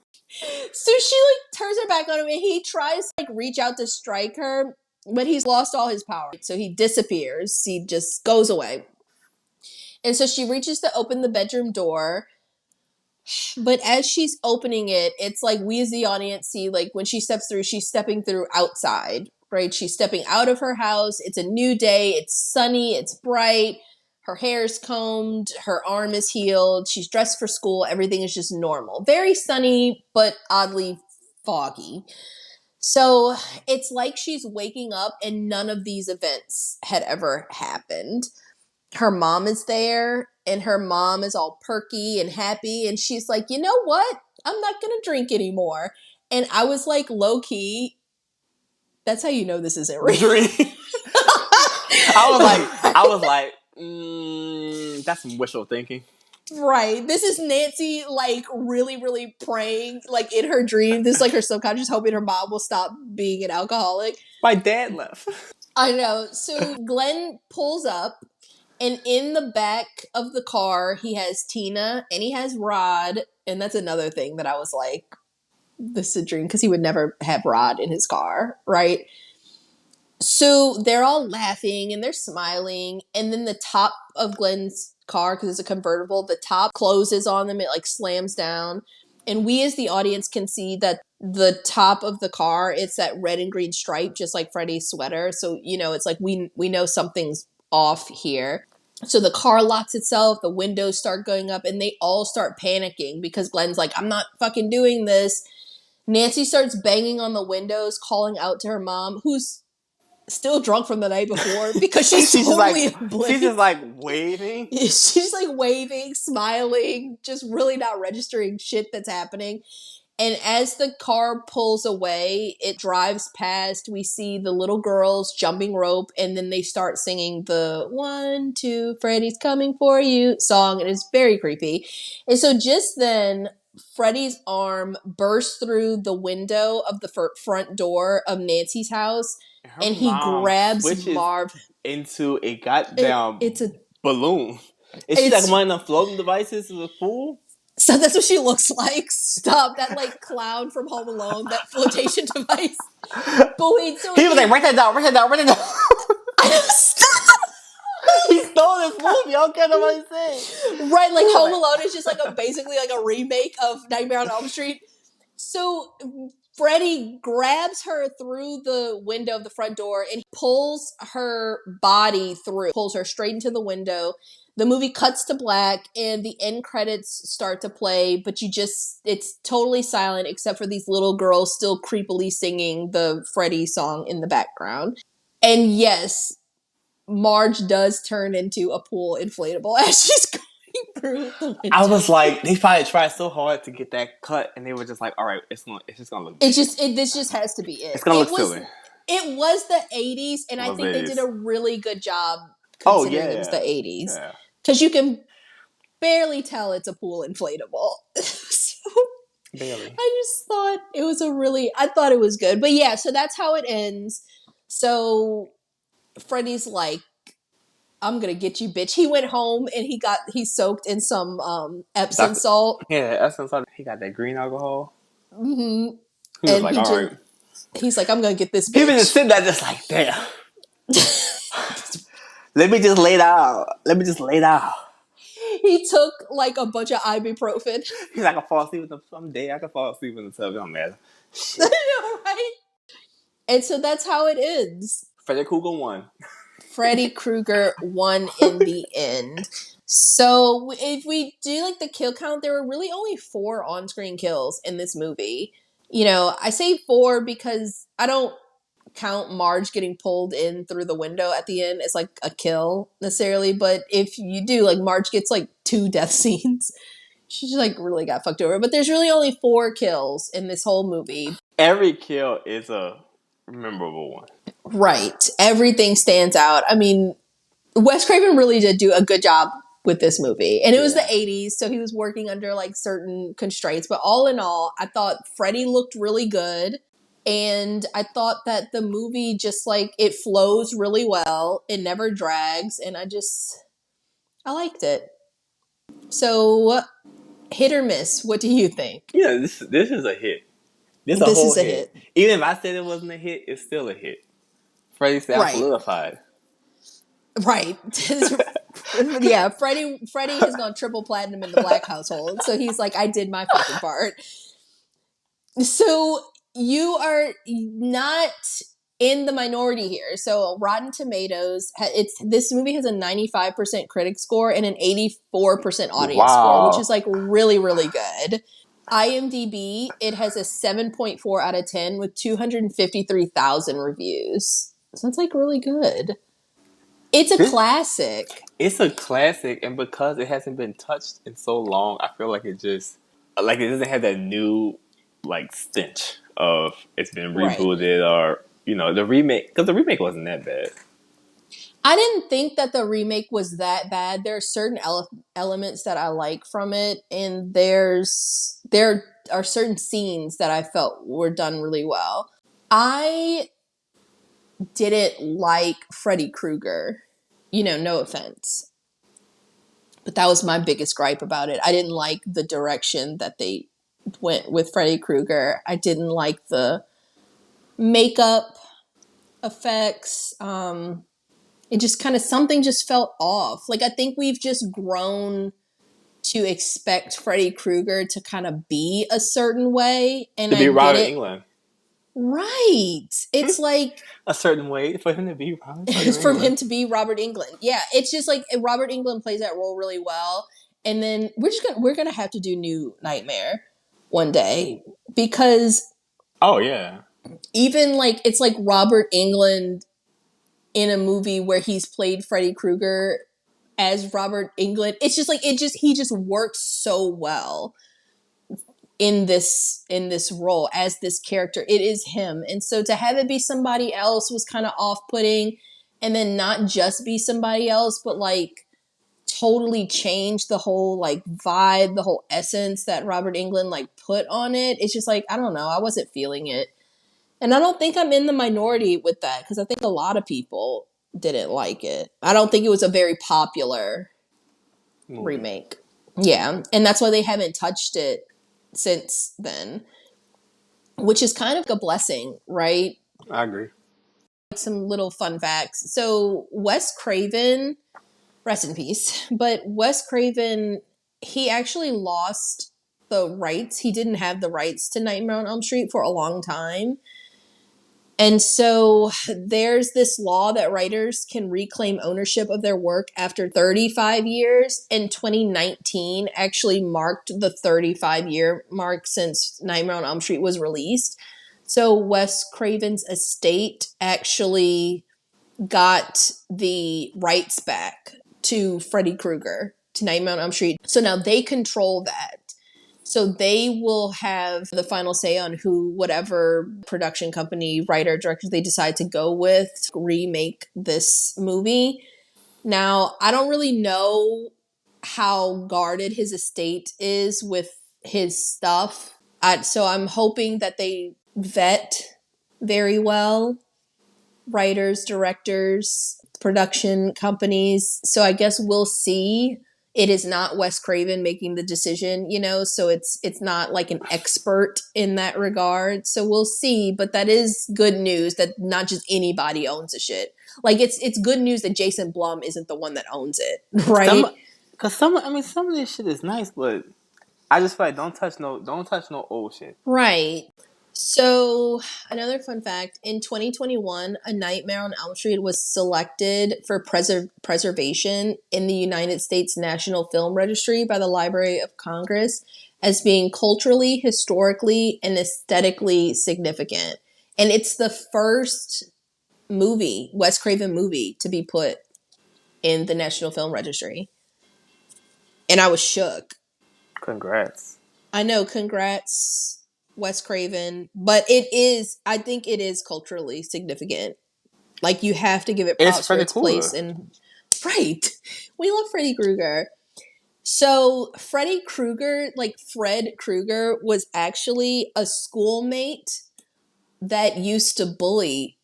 So she like turns her back on him and he tries to like reach out to strike her, but he's lost all his power. So he disappears. He just goes away. And so she reaches to open the bedroom door. But as she's opening it, it's like we as the audience see, like when she steps through, she's stepping through outside, right? She's stepping out of her house. It's a new day. It's sunny. It's bright. Her hair's combed. Her arm is healed. She's dressed for school. Everything is just normal. Very sunny, but oddly foggy. So it's like she's waking up and none of these events had ever happened. Her mom is there and her mom is all perky and happy and she's like, you know what, I'm not gonna drink anymore. And I was like, low-key, that's how you know this isn't real. Dream. I was like, that's some wishful thinking. Right, this is Nancy like really really praying like in her dream. This is like her subconscious hoping her mom will stop being an alcoholic. My dad left. I know. So Glenn pulls up. And in the back of the car, he has Tina and he has Rod. And that's another thing that I was like, this is a dream, because he would never have Rod in his car, right? So they're all laughing and they're smiling. And then the top of Glenn's car, because it's a convertible, the top closes on them. It like slams down. And we as the audience can see that the top of the car, it's that red and green stripe, just like Freddy's sweater. So, you know, it's like we know something's off here. So the car locks itself, the windows start going up, and they all start panicking because Glenn's like, I'm not fucking doing this. Nancy starts banging on the windows, calling out to her mom, who's still drunk from the night before because she's totally oblivious. She's just like waving. She's like waving, smiling, just really not registering shit that's happening. And as the car pulls away, it drives past. We see the little girls jumping rope, and then they start singing the 1, 2, Freddy's coming for you song, and it's very creepy. And so just then, Freddy's arm bursts through the window of the front door of Nancy's house, and he grabs Marv into a goddamn balloon. Is she like one of the floating devices as a fool? So that's what she looks like. Stop. That like clown from Home Alone, that flotation device. But wait, so he was like, write that down. Stop. He stole this movie. I don't care what he said. Right, like Home Alone is just like basically like a remake of Nightmare on Elm Street. So Freddy grabs her through the window of the front door and pulls her body through, pulls her straight into the window. The movie cuts to black and the end credits start to play, but it's totally silent except for these little girls still creepily singing the Freddy song in the background. And yes, Marge does turn into a pool inflatable as she's going through the window. I was like, they probably tried so hard to get that cut, and they were just like, all right, it's just gonna look. This just has to be it. It's gonna look silly. It was the 80s, and I think they did a really good job considering it was the 80s. Because you can barely tell it's a pool inflatable. So barely. I just thought it was I thought it was good. But yeah, so that's how it ends. So Freddy's like, I'm gonna get you, bitch. He went home and he soaked in some Epsom salt. Yeah, Epsom salt. He got that green alcohol. Mm-hmm. He was like, all right. He's like, I'm gonna get this bitch. He was just sitting there just like, damn. Let me just lay down. He took like a bunch of ibuprofen. He's like, I can fall asleep someday. I can fall asleep in the tub. It don't matter. I know, right? And so that's how it ends. Freddy Krueger won. Freddy Krueger won in the end. So if we do like the kill count, there were really only 4 on-screen kills in this movie. You know, I say 4 because I don't count Marge getting pulled in through the window at the end as like a kill necessarily, but if you do, like Marge gets like 2 death scenes. She just like really got fucked over. But there's really only 4 kills in this whole movie. Every kill is a memorable one. Right. Everything stands out. I mean, Wes Craven really did do a good job with this movie. And it was the 80s, so he was working under like certain constraints. But all in all, I thought Freddy looked really good. And I thought that the movie just like it flows really well. It never drags. And I liked it. So hit or miss, what do you think? Yeah, this is a hit. This is a This whole is a hit. hit. Even if I said it wasn't a hit, it's still a hit. Freddie said, "I'm Right. solidified." Right. Yeah, Freddie has gone triple platinum in the Black household. So he's like, I did my fucking part. So you are not in the minority here. So Rotten Tomatoes, this movie has a 95% critic score and an 84% audience score, which Wow. is like really, really good. IMDb, it has a 7.4 out of 10 with 253,000 reviews. So that's like really good. It's a classic. It's a classic, and because it hasn't been touched in so long, I feel like it doesn't have that new like stench of it's been Right. rebooted or the remake, because the remake wasn't that bad. I didn't think that the remake was that bad. There are certain elements that I like from it, and there are certain scenes that I felt were done really well. I didn't like Freddy Krueger. No offense. But that was my biggest gripe about it. I didn't like the direction that they went with Freddy Krueger. I didn't like the makeup effects. It just kind of something just felt off. Like I think we've just grown to expect Freddy Krueger to kind of be a certain way, and To I be get Robert it. England, Right. It's like a certain way for him to be Robert it's for England. him to be Robert Englund. Yeah, it's just like Robert Englund plays that role really well. And then we're gonna have to do New Nightmare one day because Oh yeah, even like it's like Robert Englund in a movie where he's played Freddy Krueger as Robert Englund. It's just like he just works so well in this role as this character. It is him. And so to have it be somebody else was kind of off-putting, and then not just be somebody else but like totally change the whole like vibe, the whole essence that Robert Englund like put on it. It's just like I don't know, I wasn't feeling it. And I don't think I'm in the minority with that because I think a lot of people didn't like it. I don't think it was a very popular movie. remake. Yeah, and that's why they haven't touched it since then, which is kind of a blessing, right? I agree. Some little fun facts. So Wes Craven, rest in peace, but Wes Craven, he actually lost the rights. He didn't have the rights to Nightmare on Elm Street for a long time. And so there's this law that writers can reclaim ownership of their work after 35 years. And 2019 actually marked the 35-year mark since Nightmare on Elm Street was released. So Wes Craven's estate actually got the rights back to Freddy Krueger, to Nightmare on Elm Street. So now they control that. So they will have the final say on whatever production company, writer, director they decide to go with to remake this movie. Now, I don't really know how guarded his estate is with his stuff. So I'm hoping that they vet very well writers, directors, production companies. So I guess we'll see. It is not Wes Craven making the decision, so it's not like an expert in that regard. So we'll see, but that is good news that not just anybody owns the shit. Like it's good news that Jason Blum isn't the one that owns it, right? Some of this shit is nice, but I just feel like don't touch no old shit. Right. So, another fun fact, in 2021, A Nightmare on Elm Street was selected for preservation in the United States National Film Registry by the Library of Congress as being culturally, historically, and aesthetically significant. And it's the first Wes Craven movie, to be put in the National Film Registry. And I was shook. Congrats. I know, congrats, Wes Craven, but I think it is culturally significant. Like, you have to give it It's props for Freddy its place Krueger. in. Right. We love Freddy Krueger. So Freddy Krueger, like Fred Krueger, was actually a schoolmate that used to bully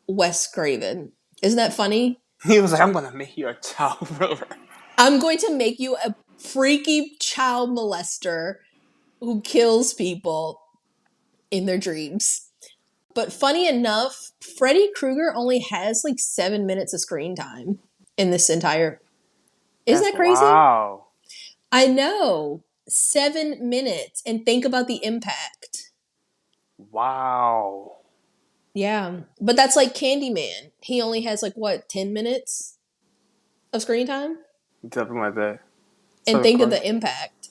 Wes Craven. Isn't that funny? He was like, I'm gonna make you a child murderer. I'm going to make you a freaky child molester who kills people in their dreams. But funny enough, Freddy Krueger only has like 7 minutes of screen time in this entire. Isn't That's that crazy? wow. I know. 7 minutes. And think about the impact. Wow. Yeah. But that's like Candyman. He only has like what, 10 minutes of screen time? Something like that. And So think of close. the impact.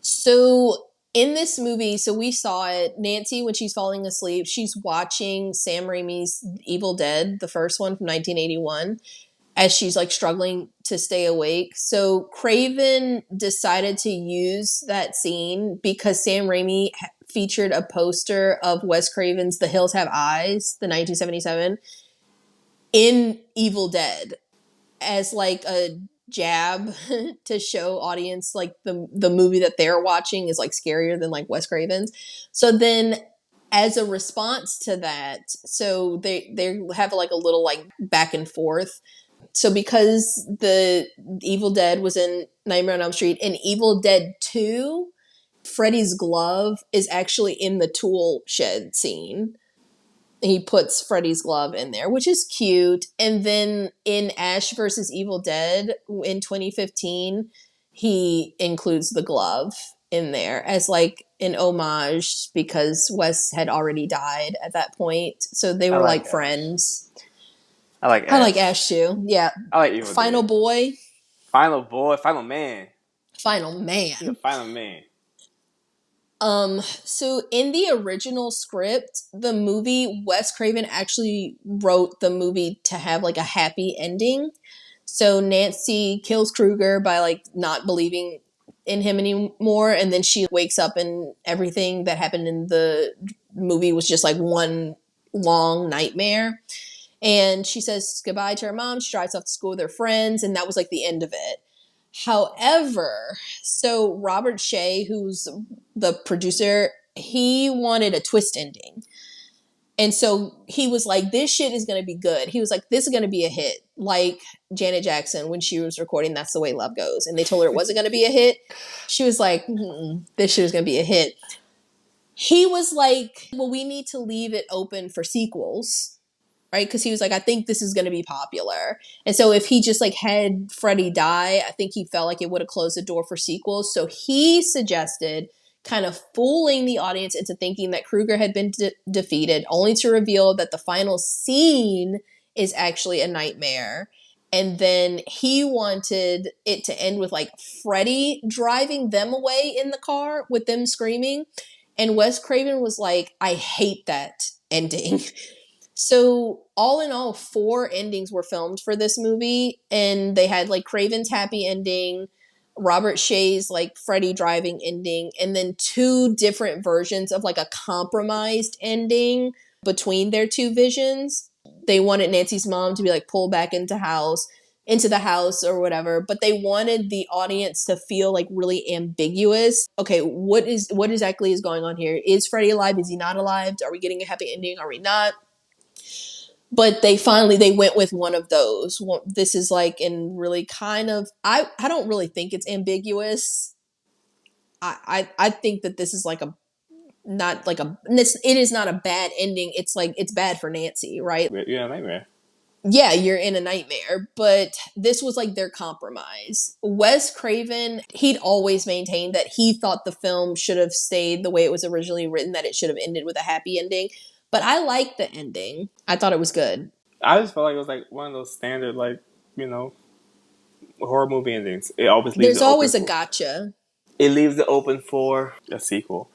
So in this movie, so we saw it, Nancy, when she's falling asleep, she's watching Sam Raimi's Evil Dead, the first one from 1981, as she's like struggling to stay awake. So Craven decided to use that scene because Sam Raimi featured a poster of Wes Craven's The Hills Have Eyes, the 1977, in Evil Dead as like a jab to show audience like the movie that they're watching is like scarier than like Wes Craven's. So then as a response to that, so they have like a little like back and forth. So because the Evil Dead was in Nightmare on Elm Street and Evil Dead 2, Freddy's glove is actually in the tool shed scene. He puts Freddy's glove in there, which is cute. And then in Ash versus Evil Dead in 2015, he includes the glove in there as like an homage because Wes had already died at that point. So they I were like like Ash. friends. I like I like Ash. Ash too. Yeah. I like Evil Final Dead. boy, Final boy, final man. final He's a man. final man. So in the original script, the movie, Wes Craven actually wrote the movie to have like a happy ending. So Nancy kills Krueger by like not believing in him anymore, and then she wakes up and everything that happened in the movie was just like one long nightmare. And she says goodbye to her mom. She drives off to school with her friends, and that was like the end of it. However, so Robert Shea, who's the producer, he wanted a twist ending. And so he was like, this shit is going to be good. He was like, this is going to be a hit. Like Janet Jackson, when she was recording That's the Way Love Goes, and they told her it wasn't going to be a hit. She was like, this shit is going to be a hit. He was like, well, we need to leave it open for sequels. Right? Because he was like, I think this is going to be popular. And so if he just like had Freddy die, I think he felt like it would have closed the door for sequels. So he suggested kind of fooling the audience into thinking that Krueger had been defeated, only to reveal that the final scene is actually a nightmare. And then he wanted it to end with like Freddy driving them away in the car with them screaming. And Wes Craven was like, I hate that ending. So all in all, 4 endings were filmed for this movie, and they had like Craven's happy ending, Robert Shea's like Freddy driving ending, and then 2 different versions of like a compromised ending between their 2 visions. They wanted Nancy's mom to be like pulled back into the house or whatever, but they wanted the audience to feel like really ambiguous. Okay, what exactly is going on here? Is Freddy alive? Is he not alive? Are we getting a happy ending? Are we not? But they went with one of those. This is like in really kind of I don't really think it's ambiguous. I think that this is like a not like a it is not a bad ending. It's like it's bad for Nancy, right? Yeah, nightmare. Yeah, you're in a nightmare, but this was like their compromise. Wes Craven, he'd always maintained that he thought the film should have stayed the way it was originally written, that it should have ended with a happy ending. But I liked the ending. I thought it was good. I just felt like it was like one of those standard, like, you know, horror movie endings. It always leaves There's it open always a for. gotcha. It leaves it open for a sequel.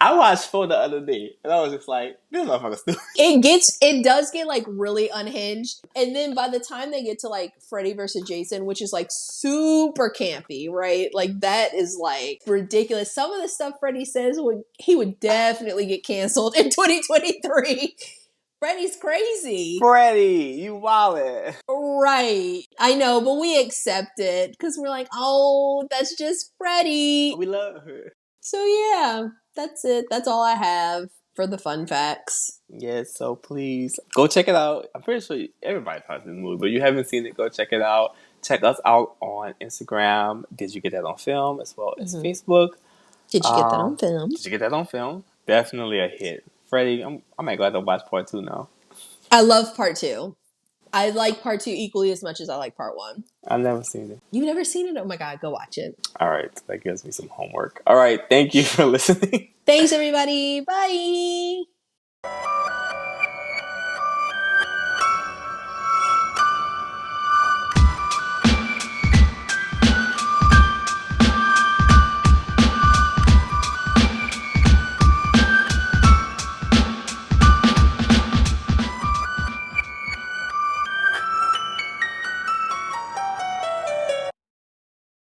I watched 4 the other day, and I was just like, this motherfucker's stupid. It does get like really unhinged. And then by the time they get to like Freddy versus Jason, which is like super campy, right? Like that is like ridiculous. Some of the stuff Freddy says he would definitely get canceled in 2023. Freddy's crazy. Freddy, you wallet. Right. I know, but we accept it because we're like, oh, that's just Freddy. We love her. So yeah, that's it. That's all I have for the fun facts. Yes, so please go check it out. I'm pretty sure everybody talks this movie, but you haven't seen it, go check it out. Check us out on Instagram. Did you get that on film? As well as Facebook. Did you get that on film? Did you get that on film? Definitely a hit. Freddie, I might go have to watch part 2 now. I love part 2. I like part 2 equally as much as I like part 1. I've never seen it. You've never seen it? Oh my God, go watch it. All right, that gives me some homework. All right, thank you for listening. Thanks, everybody. Bye.